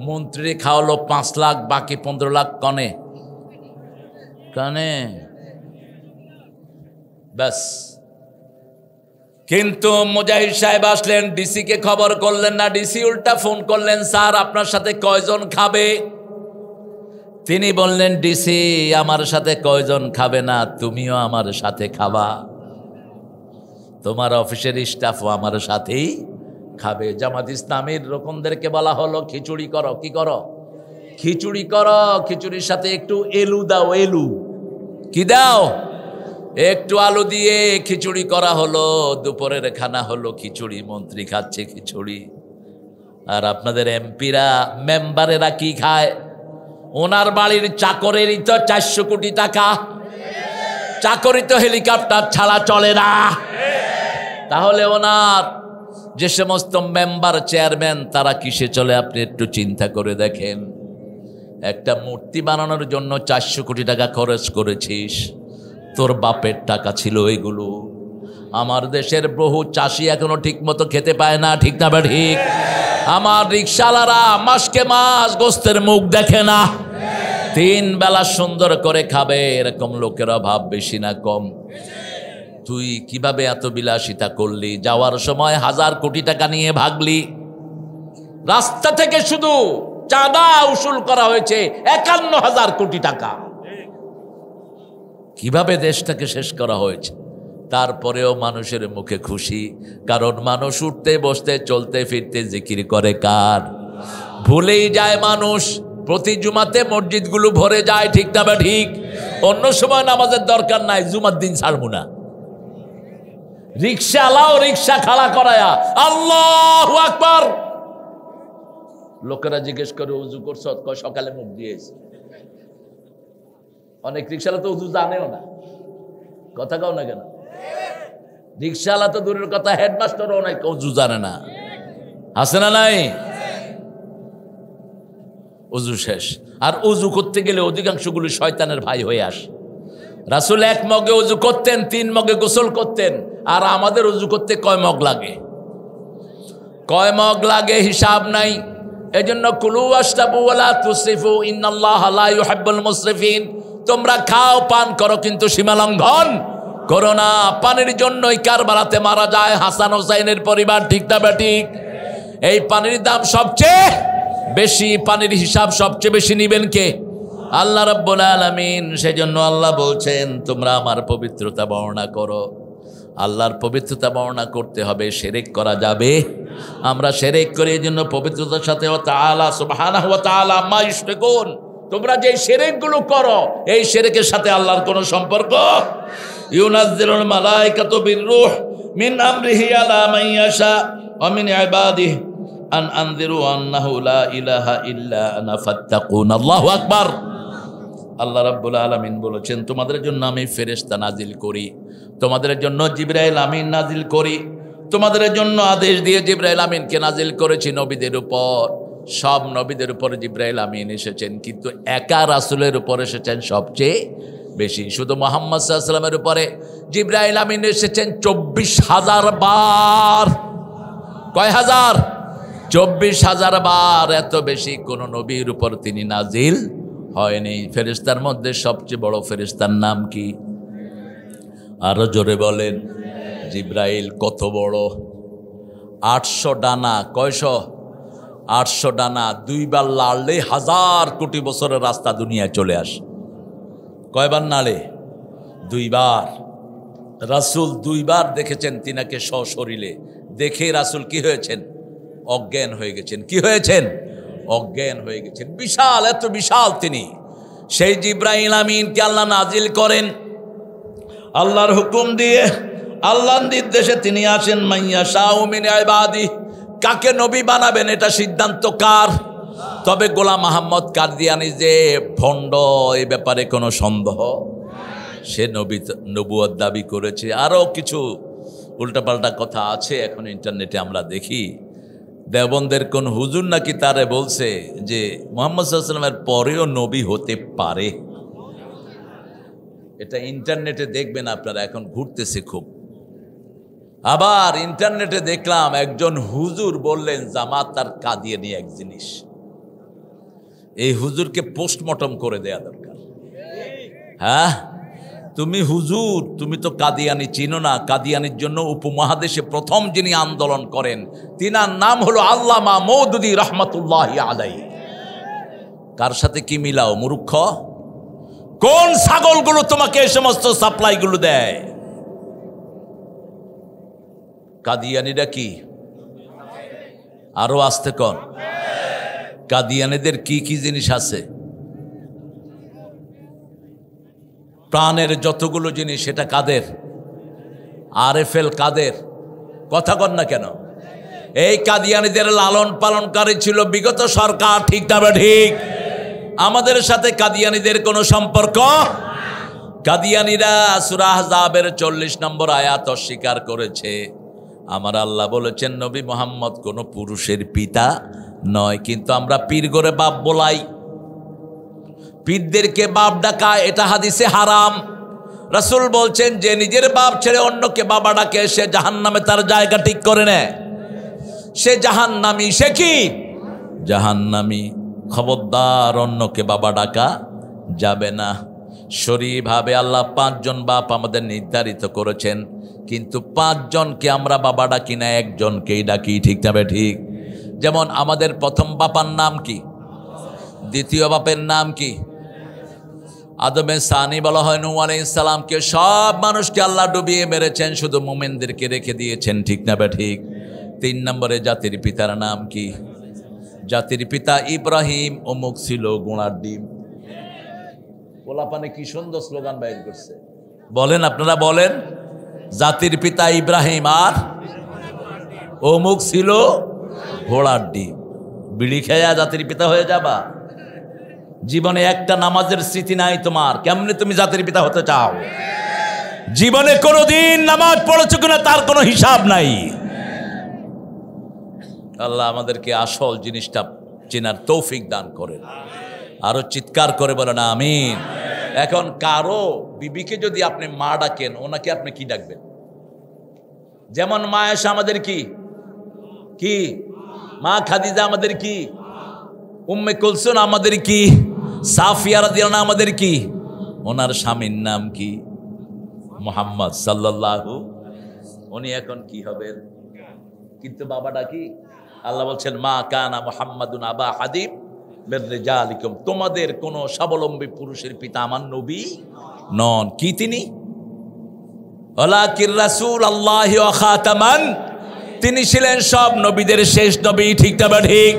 মন্ত্রী খাওয়ালো 5 লাখ, বাকি 15 লাখ কনে কানে ব্যাস। কিন্তু মুজাহিদ সাহেব আসলেন, ডিসিকে খবর করলেন না, ডিসি উল্টা ফোন করলেন, স্যার আপনার সাথে কয়জন খাবে? তিনি বললেন, ডিসি আমার সাথে কয়জন খাবে না, তুমিও আমার সাথে খাবা, তোমার অফিসের স্টাফও আমার সাথেই খাবে। জামাত ইসলামের রকমদেরকে বলা হলো খিচুড়ি করো। কি করো? খিচুড়ি করো। খিচুড়ির সাথে একটু এলু দাও। এলু কি দাও? একটু আলু দিয়ে খিচুড়ি করা হলো। দুপুরের খানা হলো খিচুড়ি, মন্ত্রী খাচ্ছে খিচুড়ি। আর আপনাদের এমপিরা মেম্বারেরা কি খায়? ওনার বাড়ির চাকরেরই তো 400 কোটি টাকা। চাকরি তো হেলিকপ্টার ছাড়া চলে না। তাহলে ওনার যে সমস্ত মেম্বার চেয়ারম্যান তারা কিসে চলে আপনি একটু চিন্তা করে দেখেন। একটা মূর্তি বানানোর জন্য 400 কোটি টাকা খরচ করেছিস, তোর বাপের টাকা ছিল এগুলো। আমার দেশের বহু চাষি এখনো ঠিক মতো খেতে পায় না, ঠিক না? ঠিক। আমার রিক্সাওয়ালারা মাসকে মাস গোস্তের মুখ দেখে না। 3 বেলা সুন্দর করে খাবে, এরকম লোকের অভাব বেশি না কম? তুই কিভাবে এত বিলাসিতা করলি? যাওয়ার সময় 1000 কোটি টাকা নিয়ে ভাগলি। রাস্তা থেকে শুধু চাঁদা উসুল করা হয়েছে 51,000 কোটি টাকা। কিভাবে দেশটাকে শেষ করা হয়েছে? তারপরেও মানুষের মুখে খুশি, কারণ মানুষ উঠতে বসতে চলতে ফিরতে জিকির করে কার? ভুলেই যায় মানুষ। প্রতি জুমাতে মসজিদগুলো ভরে যায়, ঠিক না? বা ঠিক। অন্য সময় নামাজের দরকার নাই, জুমার দিন ছাড়বো না। রিক্সা আলাও রিক্সা খাড়া করায়া আল্লাহু আকবার। লোকেরা জিজ্ঞেস করে উজু করছো? সকালে মুখ দিয়েছে। অনেক রিক্সাওয়ালা তো উজু জানেও না। কথা কাও না কেন? রিক্সাওয়ালা তো দূরের কথা, হেডমাস্টারও অনেক উজু জানে না। আছে না নাই? উজু শেষ। আর উজু করতে গেলে অধিকাংশগুলো শয়তানের ভাই হয়ে আসে। রাসূল 1 মগে উজু করতেন, 3 মগে গোসল করতেন। আর আমাদের উজু করতে কয় মগ লাগে? কয় মগ লাগে হিসাব নাই। এজন্য কুলু ওয়াশরাবু ওয়ালা তুসরিফু ইন্নাল্লাহা লা ইউহিব্বুল মুসরিফিন। তোমরা খাও পান করো, কিন্তু সীমা লঙ্ঘন করো না। পানির জন্যই কারবালাতে মারা যায় হাসান হোসাইনের পরিবার, ঠিক না? ঠিক। এই পানির দাম সবচেয়ে বেশি, পানির হিসাব সবচেয়ে বেশি নিবেন কে? আল্লাহ রাব্বুল আলামিন। সেজন্য আল্লাহ বলছেন তোমরা আমার পবিত্রতা বর্ণনা করো। আল্লাহর পবিত্রতা বর্ণনা করতে হবে, শিরক করা যাবে। আমরা শিরক করি, এই জন্য পবিত্রতার সাথে তাআলা সুবহানাহু ওয়া তাআলা আম্মা ইউশরিকুন, তোমরা যে শিরকগুলো করো এই শিরকের সাথে আল্লাহর কোনো সম্পর্ক। ইউনাজ্জিলুল মালায়েকাতু বিররূহ মিন আমরিহি আলা মান ইয়াশা ওয়া মিন ইবাদিহি আন আনযিরু আন্নাহু লা ইলাহা ইল্লা আনা ফাত্তাকুন। আল্লাহু আকবার। আল্লাহ রাব্বুল আলামিন বলেছেন, তোমাদের জন্য আমি ফেরেশতা নাজিল করি, তোমাদের জন্য জিবরাইল আমিন নাজিল করি, তোমাদের জন্য আদেশ দিয়ে জিবরাইল আমিনকে নাজিল করেছি নবীদের উপর। সব নবীদের উপরে জিবরাইল আমিন এসেছেন, কিন্তু একা রাসূলের উপর এসেছেন সবচেয়ে বেশি। শুধু মুহাম্মদ সাল্লাল্লাহু আলাইহি ওয়াসাল্লামের উপরে জিবরাইল আমিন এসেছেন 24,000 বার। কয় হাজার? 24,000 বার। এত বেশি কোন নবীর উপর তিনি নাজিল হয়নি। ফেরেশতার মধ্যে সবচেয়ে বড় ফেরেশতার নাম কি? আরো জোরে বলেন। জিবরাইল কত বড়? 800 ডানা। কয়শো? 800 ডানা। দুইবার লাড়লে 1000 কোটি বছরের রাস্তা দুনিয়ায় চলে আসে। কয়বার নাড়ে? দুইবার। রাসূল দুইবার দেখেছেন তিনাকে সশরীরে। দেখে রাসূল কি হয়েছেন? অজ্ঞান হয়ে গেছেন। কি হয়েছেন? অজ্ঞান হয়ে গেছেন। বিশাল, এত বিশাল তিনি। সেই জিবরাইল আমিনকে আল্লাহ নাজিল করেন আল্লাহর হুকুম দিয়ে, আল্লাহর নির্দেশে তিনি আসেন। মাইয়া শাউ মিন ইবাদি, কাকে নবী বানাবেন এটা সিদ্ধান্ত কার? তবে গোলাম আহমদ কাদিয়ানী যে ভণ্ড, এই ব্যাপারে কোনো সন্দেহ। সে নবুয়ত দাবি করেছে। আরও কিছু উল্টাপাল্টা কথা আছে এখন ইন্টারনেটে আমরা দেখি। দেওবন্দের কোন হুজুর নাকি তারে বলছে যে মুহাম্মদ সাল্লাল্লাহু আলাইহি ওয়াসাল্লামের পরেও নবী হতে পারে। এটা ইন্টারনেটে দেখবেন আপনারা, এখন ঘুরতেছে খুব। আবার ইন্টারনেটে দেখলাম একজন হুজুর বললেন জামাত আর কাদিয়ানী এক জিনিস। এই হুজুরকে পোস্টমর্টম করে দেয়া দরকার। হ্যাঁ, তুমি হুজুর, তুমি তো কাদিয়ানী চিনো না। কাদিয়ানির জন্য উপমহাদেশে প্রথম যিনি আন্দোলন করেন তিনার নাম হলো আল্লামা মওদুদী রহমাতুল্লাহি আলাইহি। কার সাথে কি মিলাও মূর্খ? কোন ছাগলগুলো তোমাকে এই সমস্ত সাপ্লাইগুলো দেয়? কাদিয়ানিরা কি? আরো আসতে কন। কাদিয়ানীদের কি কি জিনিস আছে? প্রাণের যতগুলো জিনিস, সেটা কাদের? আরএফএল কাদের? কথা কন না কেন? এই কাদিয়ানীদের লালন পালনকারী ছিল বিগত সরকার। ঠিক না ঠিক? আমাদের সাথে কাদিয়ানীদের কোনো সম্পর্ক। কাদিয়ানীরা সূরা আহজাবের 40 নম্বর আয়াত অস্বীকার করেছে। আমার আল্লাহ বলেছেন নবী মুহাম্মদ কোনো পুরুষের পিতা নয়, কিন্তু আমরা পীর করে বাপ বলাই। পীরদেরকে বাপ ডাকা এটা হাদিসে হারাম। রাসূল বলছেন যে নিজের বাপ ছেড়ে অন্যকে বাবা ডাকে সে জাহান্নামে তার জায়গা ঠিক করে নেয়। সে জাহান্নামী। সে কি? জাহান্নামী। খবরদার, অন্যকে বাবা ডাকা যাবে না। শরীভাবে আল্লাহ 5 জন বাপ আমাদের নির্ধারিত করেছেন, কিন্তু 5 জনকে আমরা বাবা ডাকি না, একজনকেই ডাকি। ঠিক তবে ঠিক। যেমন আমাদের প্রথম বাবার নাম কি? দ্বিতীয় বাপের নাম কি? আদমে সানি বলা হয় নূহ আলাইহিস সালামকে। সব মানুষকে আল্লাহ ডুবিয়ে মেরেছেন, শুধু মুমিনদেরকে রেখে দিয়েছেন। ঠিক না ঠিক? 3 নম্বরে জাতির পিতার নাম কি? জাতির পিতা ইব্রাহিম অমুক ছিল গোড়ার ডিম। পোলাপানে কি সুন্দর স্লোগান বাইর করছে, বলেন আপনারা বলেন। জাতির পিতা ইব্রাহিম আর অমুক ছিল ঘোড়ার ডিম। বিড়ি খেয়া জাতির পিতা হয়ে যাবা? জীবনে একটা নামাজের স্মৃতি নাই তোমার, কেমনে তুমি জাতির পিতা হতে চাও? জীবনে কোনোদিন নামাজ পড়েছো কিনা তার কোনো হিসাব নাই। আল্লাহ আমাদেরকে আসল জিনিসটা চেনার তৌফিক দান করেন। আরো চিৎকার করে বলেন আমিন। এখন কারো বিবিকে যদি আপনি মা ডাকেন, ওনাকে আপনি কি ডাকবেন? যেমন মা আয়েশা আমাদের কি কি মা, খাদিজা আমাদের কি, উম্মে কুলসুম আমাদের কি, সাফিয়া রাদিয়াল্লাহু আনহা আমাদের কি, ওনার স্বামীর নাম কি? মুহাম্মদ সাল্লাল্লাহু। উনি এখন কি হবেন? কিন্তু বাবাটা কি? আল্লাহ বলছেন মা কানা মুহাম্মাদুন আবা হাদিম মির রিজালিকুম, তোমাদের কোন স্বাবলম্বী পুরুষের পিতা আমার নবী নন। কি তিনি? ওয়ালাকির রাসূলুল্লাহি ওয়া খাতামান, তিনি ছিলেন সব নবীদের শেষ নবী। ঠিক না ঠিক?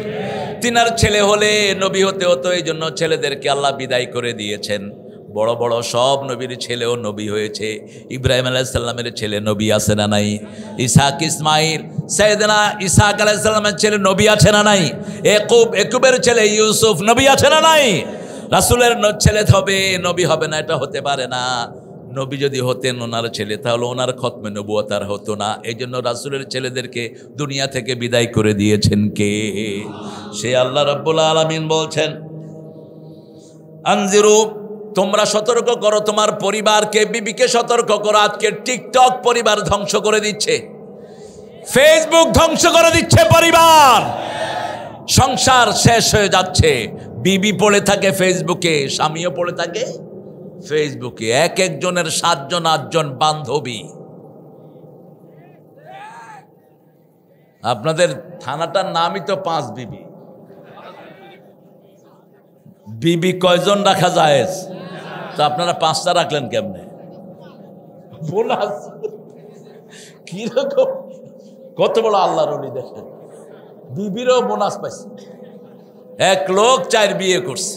তিনার ছেলে হলে নবী হতে হতো, এই জন্য ছেলেদেরকে আল্লাহ বিদায় করে দিয়েছেন। বড় বড় সব নবীর ছেলেও নবী হয়েছে। ইব্রাহিম আলাইহিস সালামের ছেলে নবী আছে না নাই? ইসহাক ইসমাইল, সাইয়েদনা ইসহাক আলাইহিস সালামের ছেলে নবী আছে না নাই? একুবের ছেলে ইউসুফ নবী আছে না নাই? রাসূলের ছেলে হবে, নবী হবে না, এটা হতে পারে না। নবী যদি হতেন ওনার ছেলে, তাহলে ওনার খতমে নবুয়ত আর হতো না। এই জন্য রাসূলের ছেলেদেরকে দুনিয়া থেকে বিদায় করে দিয়েছেন কে? সে আল্লাহ রাব্বুল আলামিন বলছেন, আনজিরু, তোমরা সতর্ক করো তোমার পরিবারকে, বিবিকে সতর্ক করো। আজকে টিকটক পরিবার ধ্বংস করে দিচ্ছে, ফেসবুক ধ্বংস করে দিচ্ছে পরিবার, সংসার শেষ হয়ে যাচ্ছে। বিবি পড়ে থাকে ফেসবুকে, স্বামীও পড়ে থাকে ফেসবুকে, এক একজনের 7 জন 8 জন বান্ধবী। আপনাদের থানাটার নামই তো 5 বিবি। বিবি কয়জন রাখা যায়? তো আপনারা 5টা রাখলেন কেমনে? বোনাস কিরকম, কত বড় আল্লাহর ওলি দেখেন, বিবিরও বোনাস পাইছে। এক লোক 4 বিয়ে করছে,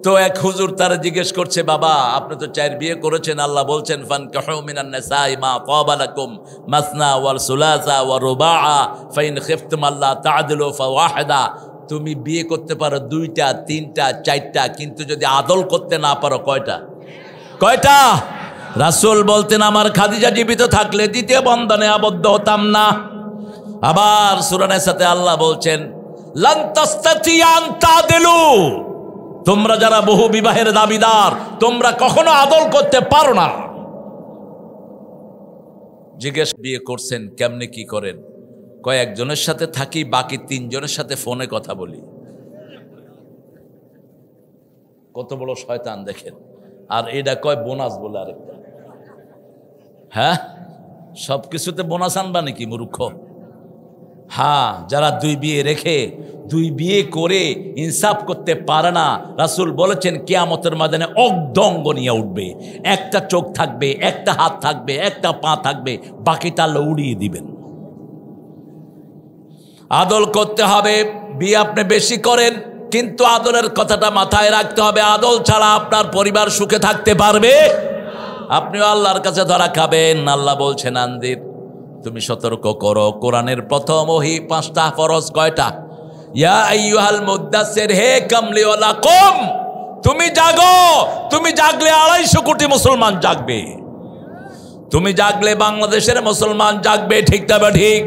তো এক হুজুর তারা জিজ্ঞেস করছে, বাবা আপনি তো 4 বিয়ে করেছেন, আল্লাহ বলছেন ফানকিহু মিনান নিসাই মা তাবা লাকুম মাসনা ওয়াল সুলাসা ওয়া রুবাআ ফাইন খিফতুম আল্লা তা'দিলু ফাওয়াহিদা। তুমি বিয়ে করতে পারো 2টা 3টা 4টা, কিন্তু যদি আদল করতে না পারো কয়টা? রাসূল বলতেন আমার খাদিজা জীবিত থাকলে 2য় বন্ধনে আবদ্ধ হতাম না। আবার সূরা নিসাতে আল্লাহ বলছেন লান তাস্তাতিয়া আন তা'দিলু, তোমরা যারা বহু বিবাহের দাবিদার, তোমরা কখনো আদল করতে পারো না। জিজ্ঞেস বিয়ে করছেন কেমনে কি করেন? কয়েকজনের সাথে থাকি, বাকি 3 জনের সাথে ফোনে কথা বলি। কত বড় শয়তান দেখেন। আর এটা কয় বোনাস বলে আরেকটা। হ্যাঁ, সবকিছুতে বোনাস আনবা নাকি মূর্খ? হ্যাঁ, যারা 2 বিয়ে রেখে 2 বিয়ে করে ইনসাফ করতে পারে না, রাসূল বলেছেন কিয়ামতের ময়দানে অর্ধঙ্গ নিয়ে উঠবে। একটা চোখ থাকবে, একটা হাত থাকবে, একটা পা থাকবে, বাকিটা আল্লাহ উড়িয়ে দিবেন। আদল করতে হবে। বিয়ে আপনি বেশি করেন, কিন্তু আদলের কথাটা মাথায় রাখতে হবে। আদল ছাড়া আপনার পরিবার সুখে থাকতে পারবে? আপনিও আল্লাহর কাছে ধরা খাবেন। আল্লাহ বলছেন আনদির, তুমি সতর্ক করো। কোরআনের প্রথম ওহী 5টা ফরজ কয়টা? ইয়া আইয়ুহাল মুদ্দাসসির, হে কামলিওয়ালা কম, তুমি জাগো। তুমি জাগলে 250 কোটি মুসলমান জাগবে। তুমি জাগলে বাংলাদেশের মুসলমান জাগবে। ঠিক তবে ঠিক।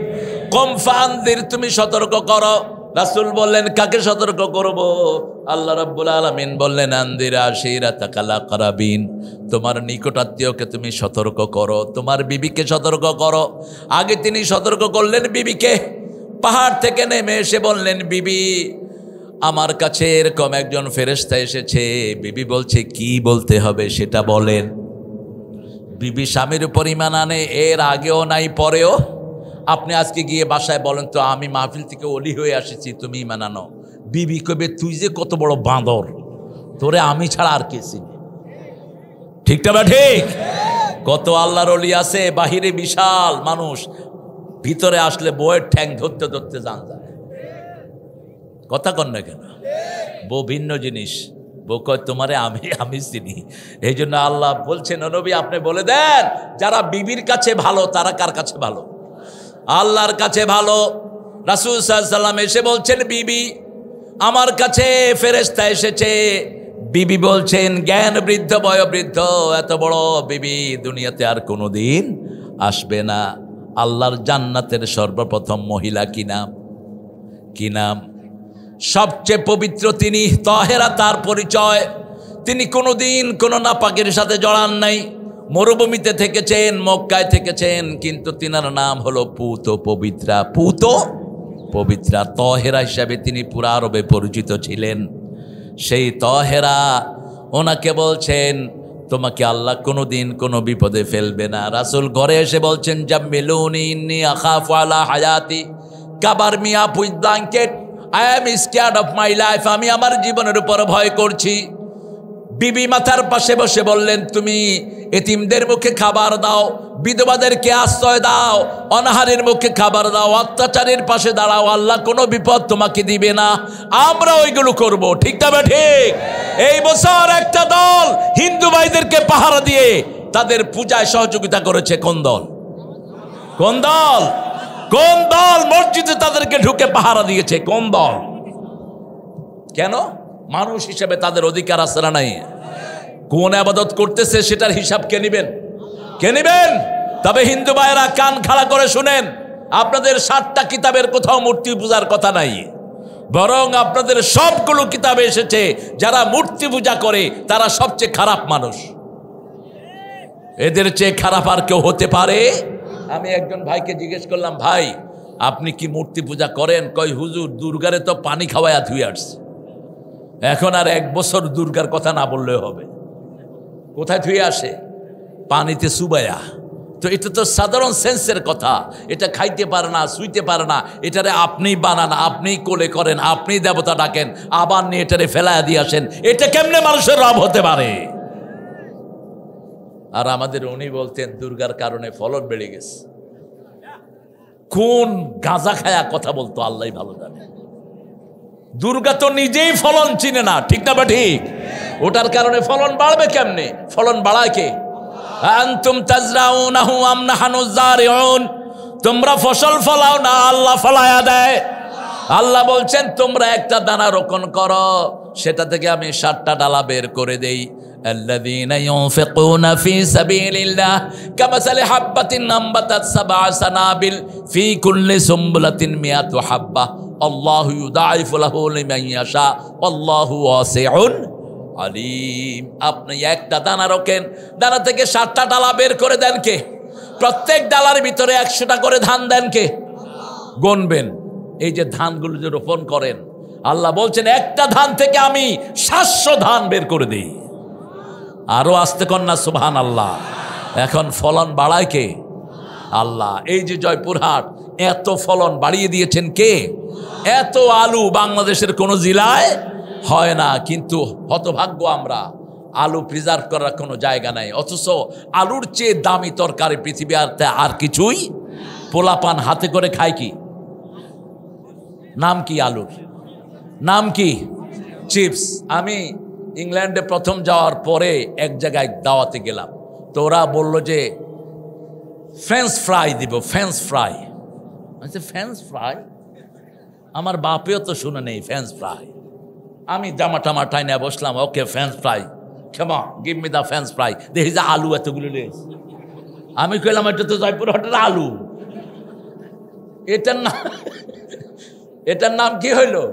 কম ফানদির, তুমি সতর্ক করো। রাসূল বললেন কাকে সতর্ক করব? আল্লাহ রাব্বুল আলামিন বললেন আনদির আশিরাতাকাল আকরাবিন, তোমার নিকটাত্মীয়কে তুমি সতর্ক করো, তোমার বিবিকে সতর্ক করো। আগে তিনি সতর্ক করলেন বিবিকে। পাহাড় থেকে নেমে এসে বললেন, বিবি আমার কাছে এরকম একজন ফেরেশতা এসেছে। বিবি বলছে কি বলতে হবে সেটা বলেন। বিবি স্বামীর উপর ঈমান আনে, এর আগেও নাই পরেও। আপনি আজকে গিয়ে বাসায় বলেন তো, আমি মাহফিল থেকে ওলি হয়ে আসেছি, তুমি ঈমান আনো। বিবি কবে তুই যে কত বড় বাঁদর, তোরে আমি ছাড়া আর কে চিনি? ঠিক না ঠিক? কত আল্লাহর ওলি আছে, বাহিরে বিশাল মানুষ, ভিতরে আসলে বউয়ের ঠ্যাং ধরতে ধরতে জান যায়। কথা কন না কেন? বউ ভিন্ন জিনিস। বউ কয় তোমারে আমি চিনি। এই জন্য আল্লাহ বলছেন নবী আপনি বলে দেন, যারা বিবির কাছে ভালো তারা কার কাছে ভালো? আল্লাহর কাছে ভালো। রাসূল সাল্লাল্লাহু আলাইহি ওয়াসাল্লাম এসে বলছেন, বিবি আমার কাছে ফেরেশতা এসেছে। বিবি বলছেন, জ্ঞান বৃদ্ধ বয়োবৃদ্ধ, এত বড় বিবি দুনিয়াতে আর কোনোদিন আসবে না। আল্লাহর জান্নাতের সর্বপ্রথম মহিলা কি নাম? কি নাম? সবচেয়ে পবিত্র তিনি, তাহেরা তার পরিচয়। তিনি কোনোদিন কোনো নাপাকের সাথে জড়ান নাই। মরুভূমিতে থেকেছেন, মক্কায় থেকেছেন, কিন্তু তিনার নাম হলো পুত পবিত্রা। পুত পবিত্রা তাহেরা হিসাবে তিনি পুরা আরবে পরিচিত ছিলেন। সেই তাহেরা ওনাকে বলছেন, তোমাকে আল্লাহ কোনোদিন কোনো বিপদে ফেলবে না। রাসূল ঘরে এসে বলছেন, জাম্মিলুনি ইন্নী আখাফু আলা হায়াতি, কাবার me up with blanket, I am scared of my life, আমি আমার জীবনের উপর ভয় করছি। বিবি মাথার পাশে বসে বললেন, তুমি এতিমদের মুখে খাবার দাও, বিধবাদেরকে আশ্রয় দাও, অনাহারের মুখে খাবার দাও, অত্যাচারের পাশে দাঁড়াও, আল্লাহ কোনো বিপদ তোমাকে দিবে না। আমরা ওইগুলো করব। ঠিক তবে ঠিক। এই বছর একটা দল হিন্দু ভাইদেরকে পাহারা দিয়ে তাদের পূজায় সহযোগিতা করেছে। কোন দল? কোন দল? কোন দল মসজিদে তাদেরকে ঢুকে পাহারা দিয়েছে? কোন দল? কেন? মানুষ হিসেবে তাদের অধিকার আছে না নাই? কোন আবাদত করতেছে সেটার হিসাব কে নিবেন? কে নিবেন? তবে হিন্দু ভাইয়েরা কান খাড়া করে শুনেন, আপনাদের 7টা কিতাবের কোথাও মূর্তি পূজার কথা নাই, বরং আপনাদের সবগুলো কিতাবে এসেছে যারা মূর্তি পূজা করে তারা সবচেয়ে খারাপ মানুষ। এদের চেয়ে খারাপ আর কেউ হতে পারে? আমি একজন ভাইকে জিজ্ঞেস করলাম, ভাই আপনি কি মূর্তি পূজা করেন? কই হুজুর দুর্গারে তো পানি খাওয়াইয়া ধুয়ে আসছে, এখন আর 1 বছর দুর্গার কথা না বললেও হবে। কোথায় ধুয়ে আসে? পানিতে চুবাইয়া। তো এটা তো সাধারণ সেন্সের কথা, এটা খাইতে পারে না, শুইতে পারে না, এটারে আপনি বানান, আপনি কোলে করেন, আপনি দেবতা ডাকেন, আবার নিয়ে এটারে ফেলাইয়া দিয়ে আসেন, এটা কেমনে মানুষের রব হতে পারে? আর আমাদের উনি বলতেন দুর্গার কারণে ফলন বেড়ে গেছে। কোন গাঁজা খায়া কথা বলতো আল্লাহ ভালো জানে। দুর্গা তো নিজেই ফলন চিনে না, ঠিক না? বা ঠিক? ওটার কারণে ফলন বাড়বে কেমনে? ফলন বাড়ায় কে? আনতুম তাজরাউনাহু আম নাহনু যারিউন, তোমরা ফসল ফলাও না, আল্লাহ ফলায়া দেয়। আল্লাহ বলছেন তোমরা একটা দানা রোপণ করো, সেটা থেকে আমি 7টা ডালা বের করে দেই। الذين ينفقون في سبيل الله كمثل حبة أنبتت 7 سنابل في كل سنبلة 100 حبة الله يضاعف له لمن يشاء والله واسع আলিম। আপনি একটা দানা রোকেন, দানা থেকে 7টা ডালা বের করে দেন কে? প্রত্যেক ডালার ভিতরে 100টা করে ধান দেন কে? গুনবেন। এই যে ধানগুলো যে রোপণ করেন, আল্লাহ বলছেন একটা ধান থেকে আমি 700 ধান বের করে দিই। আরো আসতে কন্যা সুবহানাল্লাহ। এখন ফলন বাড়ায় কে? আল্লাহ। এই যে জয়পুরহাট এত ফলন বাড়িয়ে দিয়েছেন কে? এত আলু বাংলাদেশের কোন জেলায় হয় না, কিন্তু হতভাগ্য আমরা, আলু প্রিজার্ভ করার কোনো জায়গা নাই, অথচ আলুর চেয়ে দামি তরকারি পৃথিবী আর কিছুই। পোলাপান হাতে করে খায় কি? নাম কি আলুর? নাম কি? চিপস। আমি ইংল্যান্ডে প্রথম যাওয়ার পরে এক জায়গায় দাওয়াতে গেলাম, তো ওরা বললো যে ফ্রেঞ্চ ফ্রাই দিব, ফ্রেঞ্চ ফ্রাই। আচ্ছা ফ্রেঞ্চ ফ্রাই, আমার বাপেও তো শুনে নেই ফ্রেঞ্চ ফ্রাই। আমি জামা টামা টাইনে বসলাম, ওকে ফ্রেঞ্চ ফ্রাই, ক্ষমা give me the french fry. দেখি যে আলু এতগুলো লেগেছে। আমি কইলাম এটা তো জয়পুরহাটের আলু, এটার নাম কি হইলো?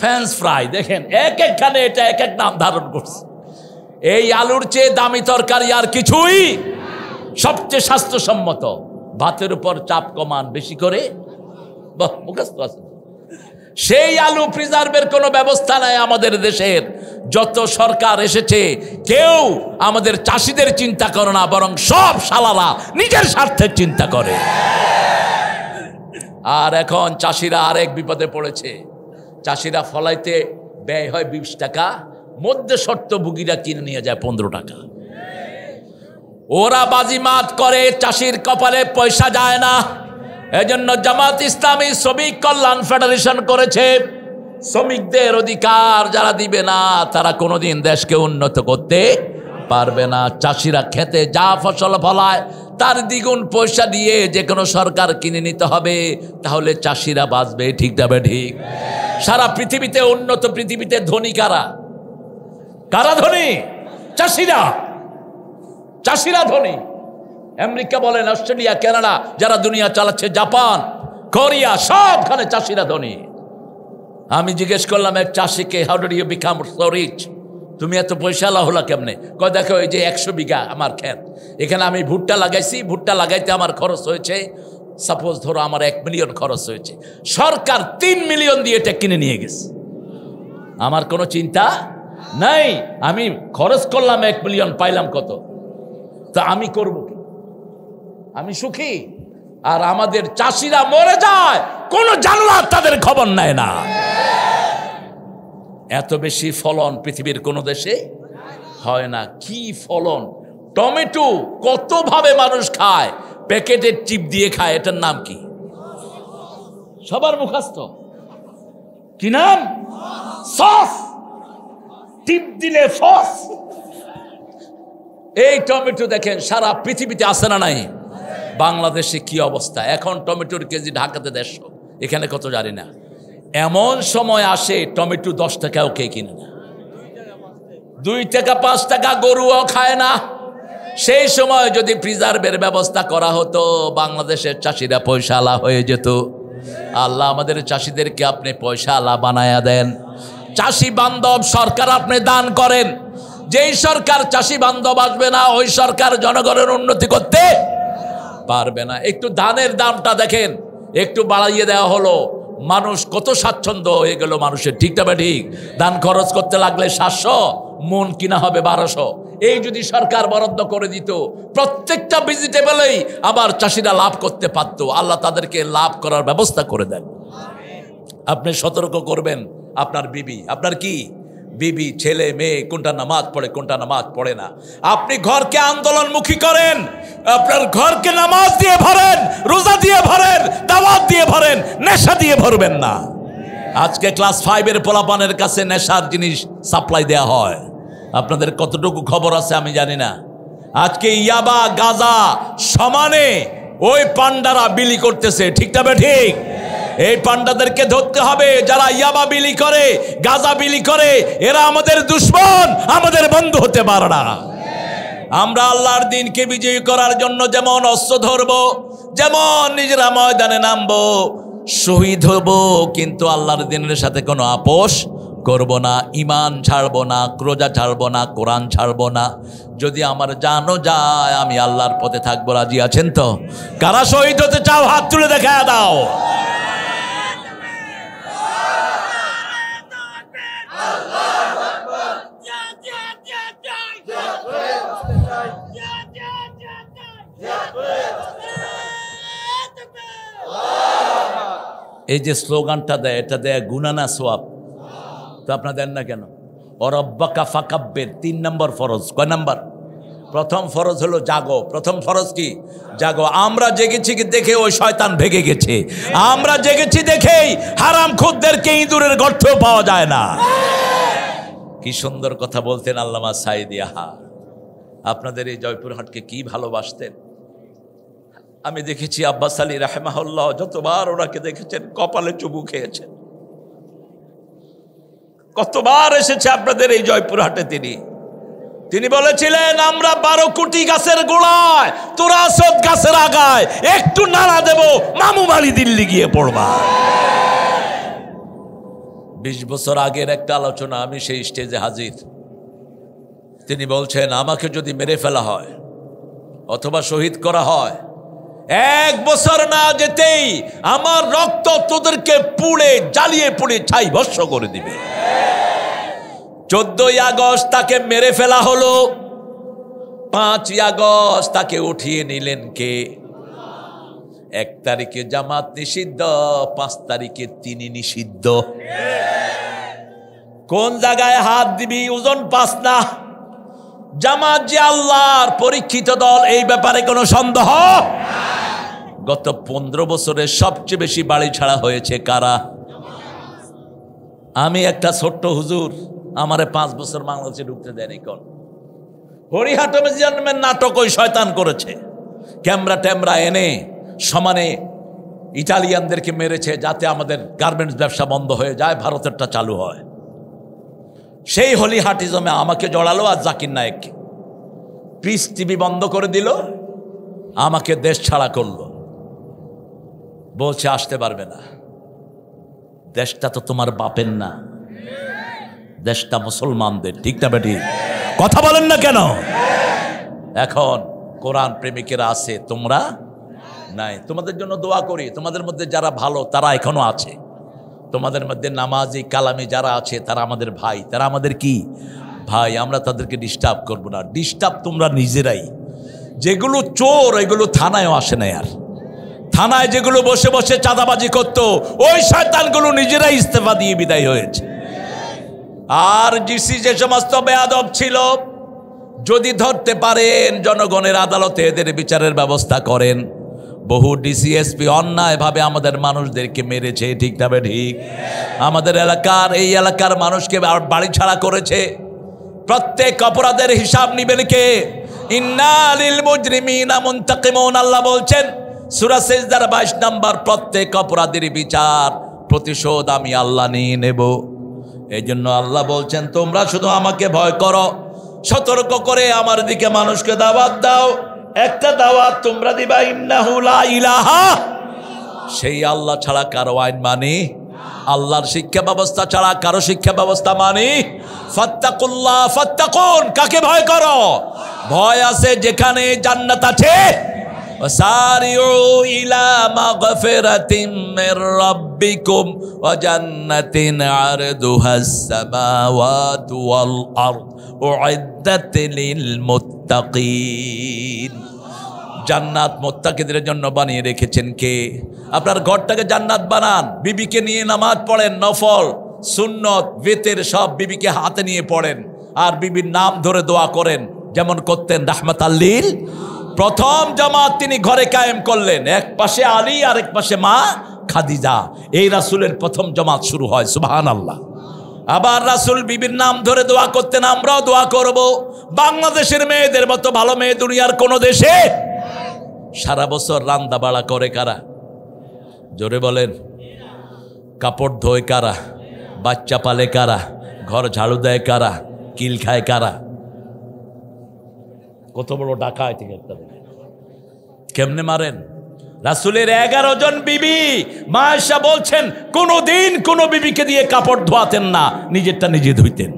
French fry. দেখেন এক একখানে এটা এক এক নাম ধারণ করছে। এই আলুর চেয়ে দামি তরকারি আর কিছুই, সবচেয়ে স্বাস্থ্যসম্মত। ভাতের উপর চাপ কমান বেশি করে, বাহ মুখস্থ আছে। সেই আলু প্রিজার্ভের কোনো ব্যবস্থা নাই আমাদের দেশের। যত সরকার এসেছে কেউ আমাদের চাষিদের চিন্তা করে না, বরং সব শালারা নিজের স্বার্থের চিন্তা করে। আর এখন চাষিরা আরেক বিপদে পড়েছে। চাষিরা ফলাইতে ব্যয় হয় 20 টাকা, মধ্যে শর্ত ভুগিরা কিনে নিয়ে যায় 15 টাকা। ওরা বাজিমাত করে, চাষির কপালে পয়সা যায় না। এজন্য জামাত ইসলামী শ্রমিক কল্যাণ ফেডারেশন করেছে, শ্রমিকদের অধিকার যারা দিবে না তারা কোনোদিন দেশকে উন্নত করতে পারবে না। চাষিরা খেতে যা ফসল ফলায় তার দ্বিগুণ পয়সা দিয়ে যে কোনো সরকার কিনে নিতে হবে, তাহলে চাষিরা বাঁচবে। ঠিক যাবে? ঠিক। সারা পৃথিবীতে উন্নত পৃথিবীতে ধনী কারা? কারা ধনী? চাষিরা। চাষিরা ধনী। আমেরিকা বলেন, অস্ট্রেলিয়া, কানাডা যারা দুনিয়া চালাচ্ছে, জাপান, কোরিয়া, সবখানে চাষিরা ধনী। আমি জিজ্ঞেস করলাম এক চাষিকে, how did you become so rich? তুমি এত পয়সাওয়ালা হলা কেমনে? কয় দেখো এই যে 100 বিঘা আমার ক্ষেত, এখানে আমি ভুট্টা লাগাইছি, ভুট্টা লাগাইতে আমার খরচ হয়েছে, সাপোজ ধরো আমার 1 মিলিয়ন খরচ হয়েছে, সরকার 3 মিলিয়ন দিয়ে এটা কিনে নিয়ে গেছে। আমার কোনো চিন্তা নাই, আমি খরচ করলাম 1 মিলিয়ন, পাইলাম কত? তা আমি করবো কি? আমি সুখী। আর আমাদের চাষিরা মরে যায়, কোন জানোয়ার তাদের খবর নেয় না। এত বেশি ফলন পৃথিবীর কোন দেশে হয় না। কি ফলন! টমেটো কত ভাবে মানুষ খায়, প্যাকেটের চিপ দিয়ে খায়, এটার নাম কি? সবার মুখস্থ কি নাম? সস। টিপ দিলে ফস। এই টমেটো দেখেন সারা পৃথিবীতে আছে না নাই? বাংলাদেশে কি অবস্থা? এখন টমেটোর কেজি ঢাকাতে 150, এখানে কত জানি না। এমন সময় আসে টমেটো 10 টাকাও কে কিনে না। 2 টাকা 5 টাকা গরুও খায় না। সেই সময় যদি প্রিজার্ভের ব্যবস্থা করা হতো, বাংলাদেশের চাষিরা পয়সাওয়ালা হয়ে যেত। আল্লাহ আমাদের চাষিদেরকে আপনি পয়সাওয়ালা বানায়া দেন। চাষি বান্ধব সরকার আপনি দান করেন। যেই সরকার চাষি বান্ধব আসবে না, ওই সরকার জনগণের উন্নতি করতে পারবে না। একটু ধানের দামটা দেখেন, একটু বাড়াইয়ে দেওয়া হলো, মানুষ কত স্বাচ্ছন্দ্য হয়ে গেল মানুষের। ঠিকটা বা ঠিক? ধান খরচ করতে লাগলে 700, মন কিনা হবে 1200। এই যদি সরকার বরাদ্দ করে দিত, প্রত্যেকটা ভেজিটেবলেই আবার চাষিরা লাভ করতে পারত। আল্লাহ তাদেরকে লাভ করার ব্যবস্থা করে দেন। আপনি সতর্ক করবেন আপনার বিবি, আপনার কি বিবি, ছেলে মেয়ে কোনটা নামাজ পড়ে কোনটা নামাজ পড়ে না। আপনি ঘরকে আন্দোলনমুখী করেন, আপনার ঘরকে নামাজ দিয়ে ভরেন, রোজা দিয়ে ভরেন, দাওয়াত দিয়ে ভরেন, নেশা দিয়ে ভরবেন না। আজকে ক্লাস 5-এর পোলাপানের কাছে নেশার জিনিস সাপ্লাই দেয়া হয়। আপনাদের কতটুকু খবর আছে আমি জানি না। আজকে ইয়াবা গাঁজা সমানে ওই পান্ডারা বিলি করতেছে। ঠিকটা বে ঠিক? এই পান্ডাদেরকে ধরতে হবে যারা ইয়াবা বিলি করে, গাঁজা বিলি করে। এরা আমাদের দুশমন, আমাদের বন্ধু হতে পারে না। আমরা আল্লাহর দিনকে বিজয়ী করার জন্য যেমন অস্ত্র ধরব, যেমন নিজেরা ময়দানে নামবো, শহীদ হব, কিন্তু আল্লাহর দিনের সাথে কোনো আপোষ করব না। ঈমান ছাড়বো না, রোজা ছাড়বো না, কোরআন ছাড়বো না। যদি আমার জানও যায় আমি আল্লাহর পথে থাকবো। রাজি আছেন তো? কারা শহীদ হতে চাও হাত তুলে দেখা দাও। এই যে স্লোগানটা দেয়, এটা দেয় গুনাহ না সওয়াব? তো আপনারা দেন না কেন? অরব্বাকা ফাকাব্বির 3 নম্বর ফরজ। কয় নম্বর? প্রথম ফরজ হলো জাগো। প্রথম ফরজ কি? জাগো। আমরা জেগেছি দেখে ওই শয়তান ভেগে গেছে। আমরা জেগেছি দেখেই হারাম খুদদেরকে ইঁদুরের গর্তেও পাওয়া যায় না। কি সুন্দর কথা বলতেন আল্লামা সাঈদী। আহা, আপনাদের এই জয়পুরহাটকে কি ভালোবাসতেন। আমি দেখেছি আব্বাস আলী রাহেমাহুল্লাহ যতবার ওনাকে দেখেছেন কপালে চুমু খেয়েছেন। কতবার এসেছে আপনাদের এই জয়পুরহাটে তিনি বলেছিলেন আমরা 12 কোটি গাছের গোড়ায়, তোরা সব গাছের আগায় একটু নাড়া দেব, মামু বাড়ি দিল্লি গিয়ে পড়বা। 20 বছর আগের একটা আলোচনা, আমি সেই স্টেজে হাজির। তিনি বলছেন আমাকে যদি মেরে ফেলা হয় অথবা শহীদ করা হয়, 1 বছর না যেতেই আমার রক্ত তোদেরকে পুড়ে জ্বালিয়ে পুড়ে ছাই ভস্ম করে দিবে। 14ই আগস্ট তাকে মেরে ফেলা হলো। 5ই আগস্ট তাকে উঠিয়ে নিলেন কে? 1 তারিখে জামাত নিষিদ্ধ, 5 তারিখে তিনি নিষিদ্ধ। কোন জায়গায় হাত দিবি ওজন পাস না। জামাত যে আল্লাহর পরীক্ষিত দল, এই ব্যাপারে কোনো সন্দেহ। গত 15 বছরে সবচেয়ে বেশি বাড়ি ছাড়া হয়েছে কারা? আমি একটা ছোট্ট হুজুর, আমারে 5 বছর বাংলাদেশে ঢুকতে দেয়নি। কোন হরিহাটে জন্মের নাটক ওই শয়তান করেছে। ক্যামেরা ট্যামরা এনে সমানে ইটালিয়ানদেরকে মেরেছে যাতে আমাদের গার্মেন্টস ব্যবসা বন্ধ হয়ে যায়, ভারতেরটা চালু হয়। সেই হলিহাটিজমে আমাকে জড়ালো আর জাকির নায়েককে। পিস টিভি বন্ধ করে দিল, আমাকে দেশ ছাড়া করলো। বলছে আসতে পারবে না। দেশটা তো তোমার বাপের না, দেশটা মুসলমানদের। ঠিক না বেটি? কথা বলেন না কেন? এখন কোরআন প্রেমিকেরা আছে, তোমরা নাই। তোমাদের জন্য দোয়া করি। তোমাদের মধ্যে যারা ভালো তারা এখনো আছে। তোমাদের মধ্যে নামাজি কালামি যারা আছে তারা আমাদের ভাই, তারা আমাদের কি ভাই। আমরা তাদেরকে ডিস্টার্ব করব না। ডিস্টার্ব তোমরা নিজেরাই। যেগুলো চোর এগুলো থানায়ও আসে না। আর থানায় যেগুলো বসে বসে চাঁদাবাজি করতো, ওই শয়তানগুলো নিজেরাই ইস্তেফা দিয়ে বিদায় হয়েছে। আর ডিসি যে সমস্ত বেয়াদব ছিল, যদি ধরতে পারেন জনগণের আদালতে এদের বিচারের ব্যবস্থা করেন। বহু ডিসি এসপি অন্যায়ভাবে আমাদের মানুষদেরকে মেরেছে। ঠিক না ঠিক? আমাদের এলাকার এই এলাকার মানুষকে বাড়ি ছাড়া করেছে। প্রত্যেক অপরাধের হিসাব নিবেন কে? ইন্না লিল মুজরিমিনা মুনতাকিমুন। আল্লাহ বলছেন সূরা সিজদার 22 নম্বর, প্রত্যেক অপরাধীর বিচার প্রতিশোধ আমি আল্লাহ নিয়ে নেব। এই জন্য আল্লাহ বলছেন তোমরা শুধু আমাকে ভয় করো, সতর্ক করে আমার দিকে মানুষকে দাওয়াত দাও। একটা দাওয়াত তোমরা দিবা, ইন্নাহু লা ইলাহা, সেই আল্লাহ ছাড়া কারো আইন মানি, আল্লাহর শিক্ষা ব্যবস্থা ছাড়া কারো শিক্ষা ব্যবস্থা মানি। ফাত্তাকুল্লাহ ফাত্তাকুন, কাকে ভয় করো? ভয় আছে যেখানে জান্নাত আছে। ওয়াসারিউ ইলা মাগফিরাতিম মির রাব্বিকুম ওয়া জান্নাতিন আরদুহাস সামাওয়াতু ওয়াল আরদ উইদ্দাত লিল মুত্তাকিন। জান্নাত মুত্তাকিদের জন্য বানিয়ে রেখেছেন কে? আপনার ঘরটাকে জান্নাত বানান, বিবিকে নিয়ে নামাজ পড়েন, নফল সুন্নত বেতের সব বিবিকে হাতে নিয়ে পড়েন, আর বিবির নাম ধরে দোয়া করেন, যেমন করতেন রাহমাতাল লিল। প্রথম জামাত তিনি ঘরে কায়েম করলেন, এক পাশে আলী আর এক পাশে মা খাদিজা। এই রাসূলের প্রথম জামাত শুরু হয়, সুবহানাল্লাহ। আবার রাসূল বিবির নাম ধরে দোয়া করতেন, আমরাও দোয়া করব। বাংলাদেশের মেয়েদের মতো ভালো মেয়ে দুনিয়ার কোন দেশে। সারা বছর রান্না বাড়া করে কারা? জোরে বলেন। কাপড় ধোয় কারা? বাচ্চা পালে কারা? ঘর ঝাড়ু দেয় কারা? কিল খায় কারা? কত বড় ডাকায় থেকে একটা কেমনে মারেন? রাসূলের 11 জন বিবি। মা আয়েশা বলছেন কোনোদিন কোনো বিবিকে দিয়ে কাপড় ধোয়াতেন না, নিজেরটা নিজে ধুইতেন।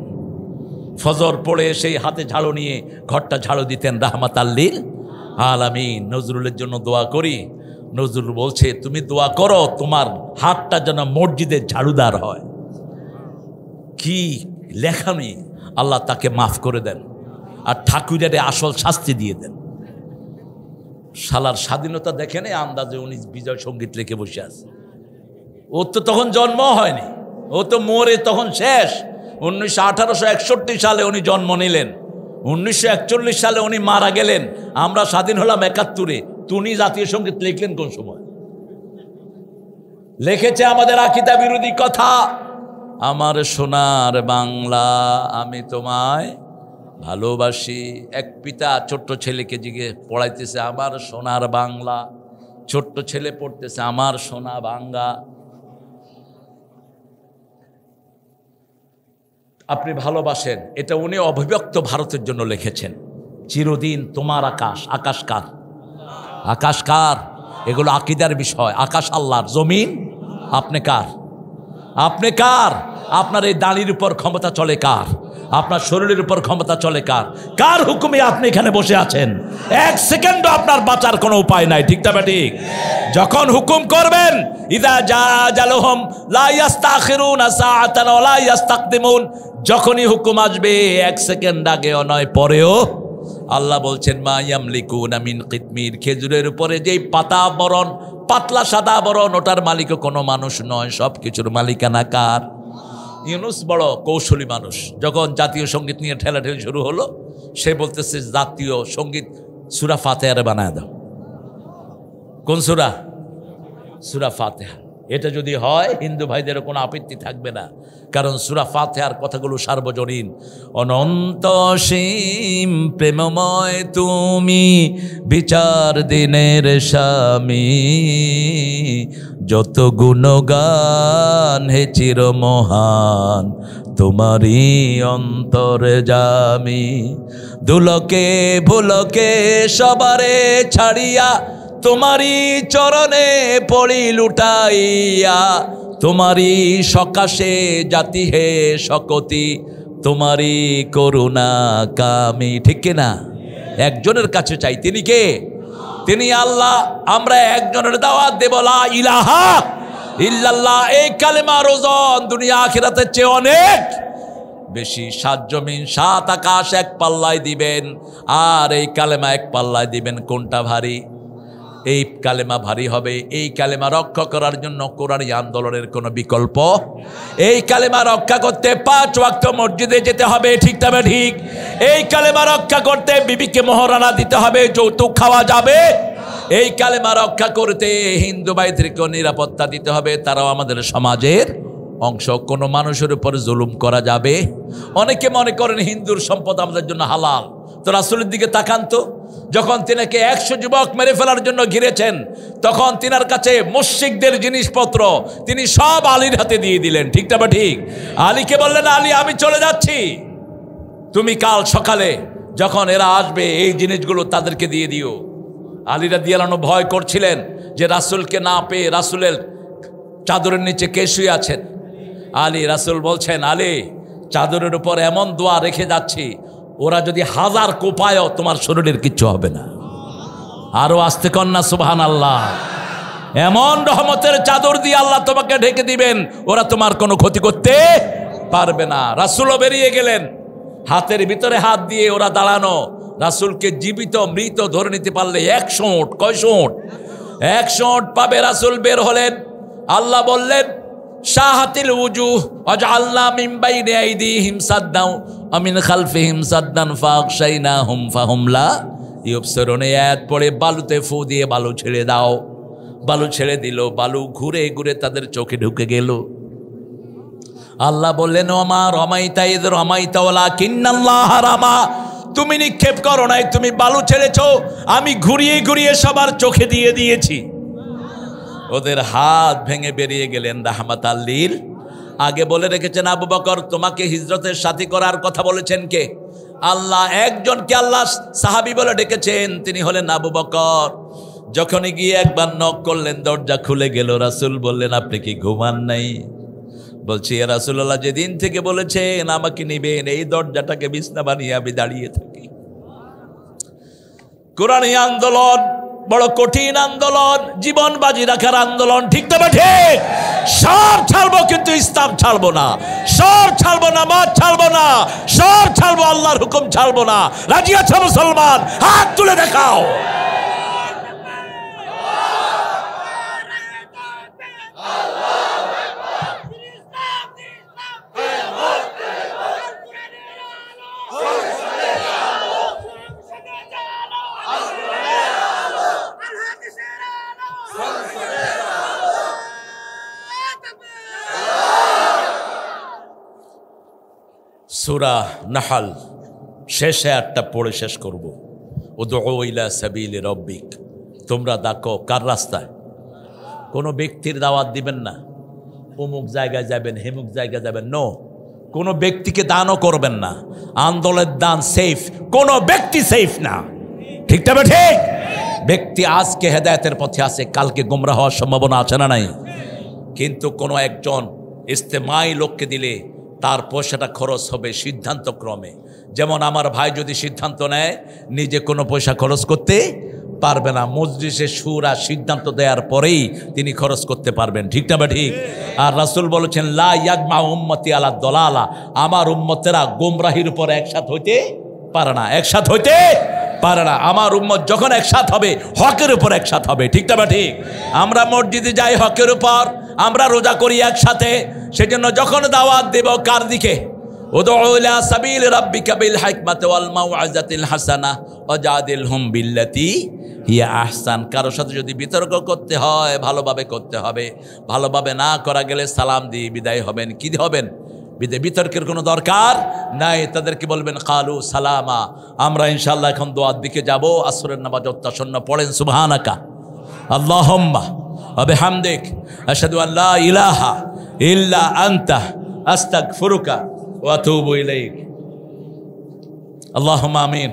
ফজর পড়ে সেই হাতে ঝাড়ু নিয়ে ঘরটা ঝাড়ু দিতেন, রাহমাতাল লিল আলামিন। নজরুলের জন্য দোয়া করি। নজরুল বলছে তুমি দোয়া করো তোমার হাতটা যেন মসজিদের ঝাড়ুদার হয়। কি লেখা নেই, আল্লাহ তাকে মাফ করে দেন আর ঠাকুরের আসল শাস্তি দিয়ে দেন। শালার স্বাধীনতা দেখে নেই, আন্দাজে উনি বিজয় সঙ্গীত লিখে বসে আছে। ওর তো তখন জন্ম হয়নি, ও তো মরে তখন শেষ। 1861 সালে উনি জন্ম নিলেন, 1941 সালে উনি মারা গেলেন। আমরা স্বাধীন হলাম 71-এ। তুমি জাতীয় সঙ্গীত লিখলেন কোন সময়? লিখেছে আমাদের আকীদা বিরোধী কথা। আমার সোনার বাংলা আমি তোমায় ভালোবাসি। এক পিতা ছোট্ট ছেলেকে জিজ্ঞেস পড়াইতেছে আমার সোনার বাংলা, ছোট্ট ছেলে পড়তেছে আমার সোনা বাংলা। আপনি ভালোবাসেন, এটা উনি অবিভক্ত ভারতের জন্য লিখেছেন। চিরদিন তোমার আকাশ, আকাশ কার? আকাশ কার? এগুলো আকীদার বিষয়। আকাশ আল্লাহর, জমিন আপনি কার? আপনি কার? আপনার এই দাঁড়ির উপর ক্ষমতা চলে কার? আপনার শরীরের উপর ক্ষমতা চলে কার? কার হুকুমে আপনি এখানে বসে আছেন? এক সেকেন্ডও আপনার বাঁচার কোনো উপায় নাই, ঠিক না ঠিক? যখন হুকুম করবেন, ইদা জালাহুম লা ইস্তাখিরুনা সাআতান ওয়া লা ইস্তাকদিমুন, যখনই হুকুম আসবে এক সেকেন্ড আগেও নয় পরেও। আল্লাহ বলছেন মা ইয়ামলিকুনা মিন কিতমির, খেজুরের উপরে যেই পাতা বরণ, পাতলা সাদা বরণ, ওটার মালিকও কোনো মানুষ নয়, সব কিছুর মালিকানা কার? ইউনুস বড় কৌশলী মানুষ। যখন জাতীয় সঙ্গীত নিয়ে ঠেলাঠেলি শুরু হলো, সে বলতেছে জাতীয় সঙ্গীত সূরা ফাতিহারে বানায় দাও। কোন সূরা? সূরা ফাতিহা। এটা যদি হয় হিন্দু ভাইদের কোনো আপত্তি থাকবে না, কারণ সূরা ফাতিহার কথাগুলো সার্বজনীন। অনন্ত সীম প্রেমময় তুমি, বিচার দিনের স্বামী, যত গুণগান হে চির মহান, তোমারই অন্তরে জামি। দুলকে ভুলকে সবারে ছাড়িয়া, তোমারই চরণে পড়ি লুটাইয়া, তোমারই সকাশে জাতি হে শকতি, তোমারই করুণা কামি। ঠিক কিনা? একজনের কাছে চাই, তিনি কে? তিনি আল্লাহ। আমরা একজনের দাওয়াত দেব, লা ইলাহা ইল্লাল্লাহ। এই কালেমার ওজন দুনিয়া আখিরাতের চেয়ে অনেক বেশি। 7 জমিন 7 আকাশ এক পাল্লায় দিবেন, আর এই কালেমা এক পাল্লায় দিবেন। কোনটা ভারী? এই কালেমা ভারী হবে। এই কালেমা রক্ষা করার জন্য কোরআনী আন্দোলনের কোনো বিকল্প। এই কালেমা রক্ষা করতে 5 ওয়াক্ত মসজিদে যেতে হবে, ঠিক তবে ঠিক। এই কালেমা রক্ষা করতে বিবিকে মোহরানা দিতে হবে, যৌতুক খাওয়া যাবে। এই কালেমা রক্ষা করতে হিন্দু ভাইদেরকে নিরাপত্তা দিতে হবে, তারাও আমাদের সমাজের অংশ। কোনো মানুষের উপর জুলুম করা যাবে? অনেকে মনে করেন হিন্দুর সম্পদ আমাদের জন্য হালাল, তো রাসূলের দিকে তাকান তো, যখন তিনাকে 100 যুবক মেরে ফেলার জন্য ঘিরেছেন, তখন তিনার কাছে মুশরিকদের জিনিসপত্র তিনি সব আলীর হাতে দিয়ে দিলেন। ঠিকটা বা ঠিক? আলীকে বললেন, আলী আমি চলে যাচ্ছি, তুমি কাল সকালে যখন এরা আসবে এই জিনিসগুলো তাদেরকে দিয়ে দিও। আলী রাদিয়াল্লাহু আনহু ভয় করছিলেন যে রাসূলকে না পেয়ে রাসূলের চাদরের নিচে কে শুয়ে আছেন। রাসূল বলছেন, আলী চাদরের উপর এমন দোয়া রেখে যাচ্ছি, ওরা যদি 1000 কোপায়ও তোমার শরীরের কিচ্ছু হবে না। আরো আস্তে কন্যা সুবহানাল্লাহ। এমন রহমতের চাদর দিয়ে আল্লাহ তোমাকে ঢেকে দিবেন, ওরা তোমার কোনো ক্ষতি করতে পারবে না। রাসূলও বেরিয়ে গেলেন, হাতের ভিতরে হাত দিয়ে ওরা দাঁড়ানো। রাসূলকে জীবিত মৃত ধরে নিতে পারলে 100 ওট, কয়শ ওট? 100 ওট পাবে। রাসূল বের হলেন, আল্লাহ বললেন শাহাতিল উজুহ ওয়াজআলনা মিন বাইনি আইদিহিম সাদ্দাও ওয়া মিন খালফিহিম সাদ্দান ফাগশাইনাহুম ফাহুম লা ইউবসিরুন। আয়াত পড়ে বালুতে ফু দিয়ে বালু ছেড়ে দাও। বালু ছেড়ে দিল, বালু ঘুরে ঘুরে তাদের চোখে ঢুকে গেল। আল্লাহ বললেন, ওমা রমাইতা ইয রমাইতা ওয়ালাকিন্নাল্লাহ রামা, তুমি নিক্ষেপ করো নাই, তুমি বালু ছেড়েছো, আমি ঘুরিয়ে ঘুরিয়ে সবার চোখে দিয়ে দিয়েছি। ওদের হাত ভেঙে বেরিয়ে গেলেন রাহমাতাল লিল। আগে বলে রেখেছেন আবু বকর তোমাকে হিজরতের সাথী করার কথা বলেছেন কে? আল্লাহ। একজনকে আল্লাহ সাহাবী বলে ডেকেছেন, তিনি হলেন আবু বকর। যখনই গিয়ে একবার নক করলেন, দরজা খুলে গেল। রাসূল বললেন, আপনি কি ঘুমান নাই? বলছি, ইয়া রাসূলুল্লাহ, যেদিন থেকে বলেছেন আমাকে নিবেন, এই দরজাটাকে বিছনা বানিয়ে আমি দাঁড়িয়ে থাকি। কোরআনী আন্দোলন বড় কঠিন আন্দোলন, জীবন বাজি রাখার আন্দোলন। ঠিক তো বা ঠিক? সব ছাড়বো, কিন্তু ইসলাম ছাড়বো না। সব ছাড়বো, নামাজ ছাড়বো না। সব ছাড়বো, আল্লাহর হুকুম ছাড়বো না। রাজি আছো মুসলমান? হাত তুলে দেখাও। সূরা নাহল শেষ আয়াতটা পড়ে শেষ করব। উদউ ইলা সাবিলি রাব্বিক, তোমরা ডাকো কার রাস্তায়? কোনো ব্যক্তির দাওয়াত দিবেন না, অমুক জায়গায় যাবেন, হেমুক জায়গায় যাবেন, নো। কোনো ব্যক্তিকে দানও করবেন না। আন্দোলনের দান সেফ, কোনো ব্যক্তি সেফ না। ঠিক তবে ঠিক? ব্যক্তি আজকে হেদায়েতের পথে আছে, কালকে গোমরা হওয়ার সম্ভাবনা আছে না নাই? কিন্তু কোনো একজন ইস্তেমাই লোককে দিলে তার পয়সাটা খরচ হবে সিদ্ধান্ত ক্রমে। যেমন আমার ভাই যদি সিদ্ধান্ত নেয়, নিজে কোনো পয়সা খরচ করতে পারবে না, মজলিসে শুরা সিদ্ধান্ত দেওয়ার পরেই তিনি খরচ করতে পারবেন। ঠিক না বা ঠিক? আর রাসূল বলেছেন, লা ইয়াজমা উম্মতি আলা দলালা, আমার উম্মতেরা গোমরাহির উপর একসাথ হইতে পারে না, একসাথ হইতে পারে না। আমার উম্মত যখন একসাথ হবে, হকের উপর একসাথ হবে। ঠিক না বা ঠিক? আমরা মসজিদে যাই হকের উপর, আমরা রোজা করি একসাথে। সেজন্য যখন দাওয়াত দেব কার দিকে? উদউ ইলা সাবিল রাব্বিকা বিল হিকমাতি ওয়াল মাউইযাতিল হাসানাহ ওয়াজাদিলহুম বিল্লাতি হিয়া আহসান। কারোর সাথে যদি বিতর্ক করতে হয়, ভালোভাবে করতে হবে। ভালোভাবে না করা গেলে সালাম দিয়ে বিদায় হবেন। কি হবেন? বিতর্কের কোনো দরকার নাই। তাদেরকে বলবেন কালু সালামা। আমরা ইনশাআল্লাহ এখন দোয়ার দিকে যাব। আসরের নামাজ অত্যাসন্ন, পড়েন সুবহানাকা আল্লাহুম্মা ওয়া বিহামদিক আশহাদু আল লা ইলাহা ইল্লা আনতা আস্তাগফিরুকা ওয়া আতুবু ইলাইক। আল্লাহুম্মা আমিন।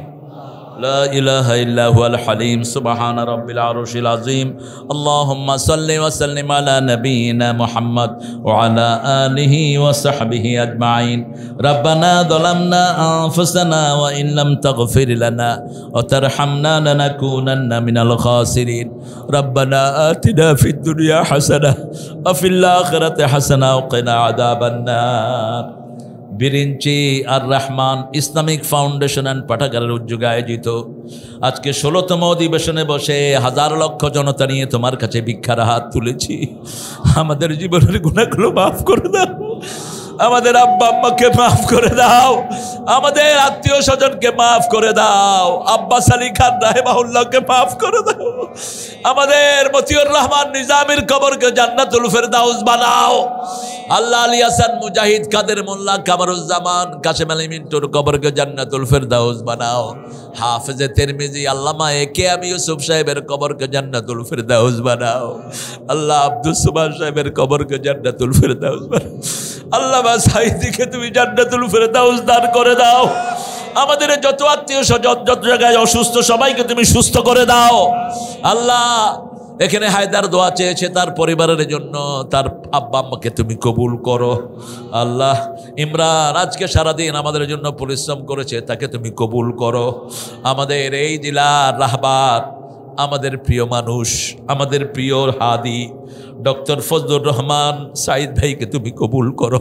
لا إله إلا هو الحليم سبحان رب العرش العظيم اللهم صل وسلم على نبينا محمد وعلى آله وصحبه أجمعين ربنا ظلمنا أنفسنا وإن لم تغفر لنا وترحمنا لنكونن من الخاسرين ربنا آتنا في الدنيا حسنة وفي الآخرة حسنة وقنا عذاب النار। বিরিঞ্চি আর রহমান ইসলামিক ফাউন্ডেশন অ্যান্ড পাঠাগারের উদ্যোগে আয়োজিত আজকে 16তম অধিবেশনে বসে হাজার লক্ষ জনতা নিয়ে তোমার কাছে ভিক্ষার হাত তুলেছি। আমাদের জীবনের গুনাহগুলো মাফ করে দাও। আমাদের আব্বা আম্মাকে মাফ করে দাও, আমাদের আত্মীয় স্বজনকে মাফ করে দাও, আব্বাস আলী খান রাহিমাহুল্লাহকে মাফ করে দাও, আমাদের মতিউর রহমান নিজামীর কবরকে জান্নাতুল ফেরদাউস বানাও। আল্লাহ আলী হাসান মুজাহিদ কাদের মোল্লা কামরুজ্জামান কাশেম আলী মিন্টুর কবরকে জান্নাতুল ফেরদাউস বানাও। হাফেজে তিরমিজি আল্লামা একে আমি ইউসুফ সাহেবের কবরকে জান্নাতুল ফেরদাউস বানাও। আল্লাহ আব্দুস সুবহান সাহেবের কবরকে জান্নাতুল ফেরদাউস বানাও। আল্লামা সাঈদীকে তুমি জান্নাতুল ফেরদাউস দান করে দাও। আমাদের যত আত্মীয় স্বজন যত জায়গায় অসুস্থ সবাইকে তুমি সুস্থ করে দাও। আল্লাহ এখানে হায়দার দোয়া চেয়েছে তার পরিবারের জন্য, তার আব্বা আম্মাকে তুমি কবুল করো। আল্লাহ ইমরান আজকে সারাদিন আমাদের জন্য পরিশ্রম করেছে, তাকে তুমি কবুল করো। আমাদের এই জেলার রাহবার, আমাদের প্রিয় মানুষ, আমাদের প্রিয় হাদি ডক্টর ফজলুর রহমান সাঈদ ভাইকে তুমি কবুল করো।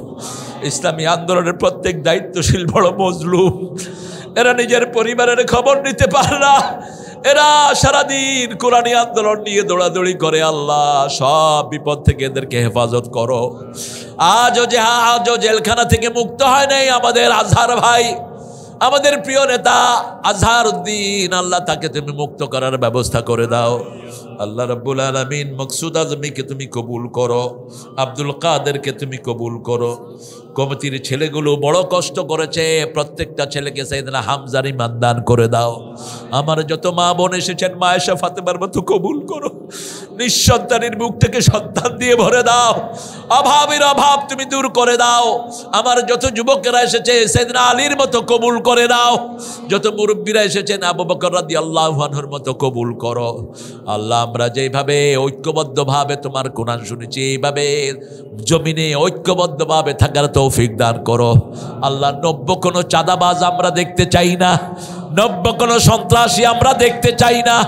ইসলামী আন্দোলনের প্রত্যেক দায়িত্বশীল বড় মজলুম, এরা নিজের পরিবারের খবর নিতে পারে না, এরা সারাদিন কোরআনী আন্দোলন নিয়ে দৌড়াদৌড়ি করে। আল্লাহ সব বিপদ থেকে এদেরকে হেফাজত করো। আজও জেলখানা থেকে মুক্ত হয় নাই আমাদের আজহার ভাই, আমাদের প্রিয় নেতা আজহার উদ্দিন, আল্লাহ তাকে তুমি মুক্ত করার ব্যবস্থা করে দাও। আল্লাহ রাব্বুল আলামিন মকসুদ আজমিকে তুমি কবুল করো, আব্দুল কাদেরকে তুমি কবুল করো। কমিটির ছেলেগুলো বড় কষ্ট করেছে, প্রত্যেকটা ছেলেকে সাইয়েদনা হামজার ঈমান দান করে দাও। আমার যত মা বোন এসেছেন মায়েশা ফাতেমার মতো কবুল করো। নিঃসন্তানের মুখ থেকে সন্তান দিয়ে ভরে দাও, অভাবের অভাব তুমি দূর করে দাও। আমার যত যুবকেরা এসেছে সাইয়েদনা আলীর মতো কবুল করে দাও। যত মুরব্বীরা এসেছেন আবু বকর রাদিয়াল্লাহু আনহুর মতো কবুল করো। আল্লাহ আমরা যেভাবে ঐক্যবদ্ধভাবে তোমার কোরআন শুনেছি, এইভাবে জমিনে ঐক্যবদ্ধভাবে থাকার তৌফিক দান করো। আল্লাহ নব্য কোনো চাঁদাবাজ আমরা দেখতে চাই না, নব্য কোনো সন্ত্রাসী আমরা দেখতে চাই না।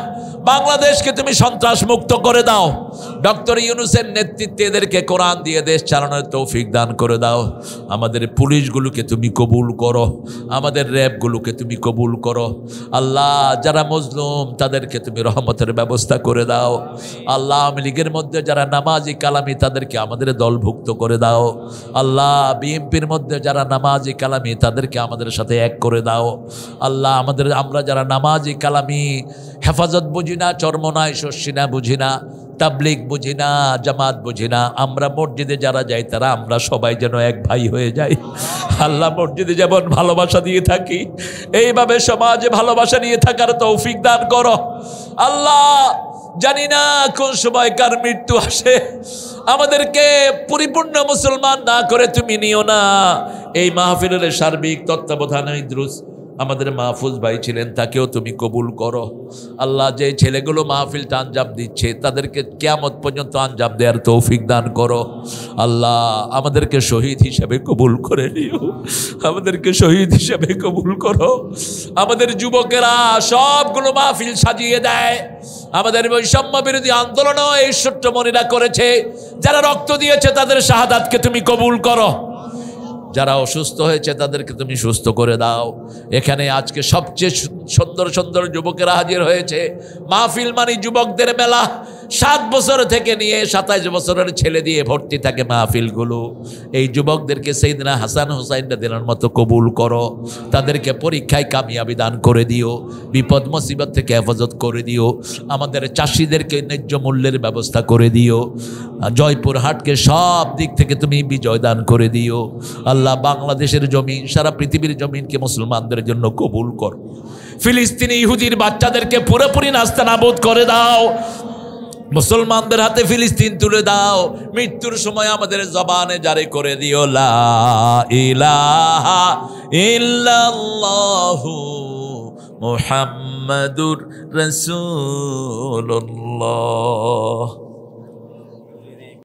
বাংলাদেশকে তুমি সন্ত্রাস মুক্ত করে দাও। ডক্টর ইউনূসের নেতৃত্বে এদেরকে কোরআন দিয়ে দেশ চালানোর তৌফিক দান করে দাও। আমাদের পুলিশগুলোকে তুমি কবুল করো, আমাদের র্যাবগুলোকে তুমি কবুল করো। আল্লাহ যারা মজলুম তাদেরকে তুমি রহমতের ব্যবস্থা করে দাও। আল্লাহ আওয়ামী লীগের মধ্যে যারা নামাজি কালামি তাদেরকে আমাদের দলভুক্ত করে দাও। আল্লাহ বিএনপির মধ্যে যারা নামাজি কালামি তাদেরকে আমাদের সাথে এক করে দাও। আল্লাহ আমরা যারা নামাজি কালামি হেফাজত বুঝি না, চরমনায় শস্যি না বুঝি না, তাবলিগ বুঝি না, জামাত বুঝি না, আমরা মসজিদে যারা যাই তারা আমরা সবাই যেন এক ভাই হয়ে যাই। আল্লাহ মসজিদে যেমন ভালোবাসা দিয়ে থাকি, এইভাবে সমাজে ভালোবাসা নিয়ে থাকার তৌফিক দান করো। আল্লাহ জানি না কোন সময় কার মৃত্যু আসে, আমাদেরকে পরিপূর্ণ মুসলমান না করে তুমি নিও না। এই মাহফিলের সার্বিক তত্ত্বাবধানে ইদ্রুস আমাদের মাহফুজ ভাই ছিলেন, তাকেও তুমি কবুল করো। আল্লাহ যে ছেলেগুলো মাহফিলটা আঞ্জাম দিচ্ছে তাদেরকে কিয়ামত পর্যন্ত আঞ্জাম দেওয়ার তৌফিক দান করো। আল্লাহ আমাদেরকে শহীদ হিসেবে কবুল করে নিও, আমাদেরকে শহীদ হিসেবে কবুল করো। আমাদের যুবকেরা সবগুলো মাহফিল সাজিয়ে দেয়, আমাদের বৈষম্য বিরোধী আন্দোলনও এই ছোট্টমণিরা করেছে, যারা রক্ত দিয়েছে তাদের শাহাদাতকে তুমি কবুল করো। যারা অসুস্থ হয়েছে তাদেরকে তুমি সুস্থ করে দাও। এখানে আজকে সবচেয়ে সুন্দর সুন্দর যুবকেরা হাজির হয়েছে। মাহফিল মানে যুবকদের মেলা। 7 বছর থেকে নিয়ে 27 বছরের ছেলে দিয়ে ভর্তি থাকে মাহফিলগুলো। এই যুবকদেরকে সাইয়েদনা হাসান হুসাইন রাদিয়াল্লাহু মতো কবুল করো। তাদেরকে পরীক্ষায় কামিয়াবি দান করে দিও, বিপদ মুসিবত থেকে হেফাজত করে দিও। আমাদের চাষিদেরকে ন্যায্য মূল্যের ব্যবস্থা করে দিও। জয়পুর হাটকে সব দিক থেকে তুমি বিজয় দান করে দিও। আল্লাহ বাংলাদেশের জমিন, সারা পৃথিবীর জমিনকে মুসলমানদের জন্য কবুল কর। ফিলিস্তিনি ইহুদির বাচ্চাদেরকে পুরোপুরি নাস্তানাবুদ করে দাও। মুসলমানদের হাতে ফিলিস্তিন তুলে দাও। মৃত্যুর সময় আমাদের জবানে জারি করে দিও লা ইলাহা ইল্লাল্লাহু মুহাম্মাদুর রাসূলুল্লাহ।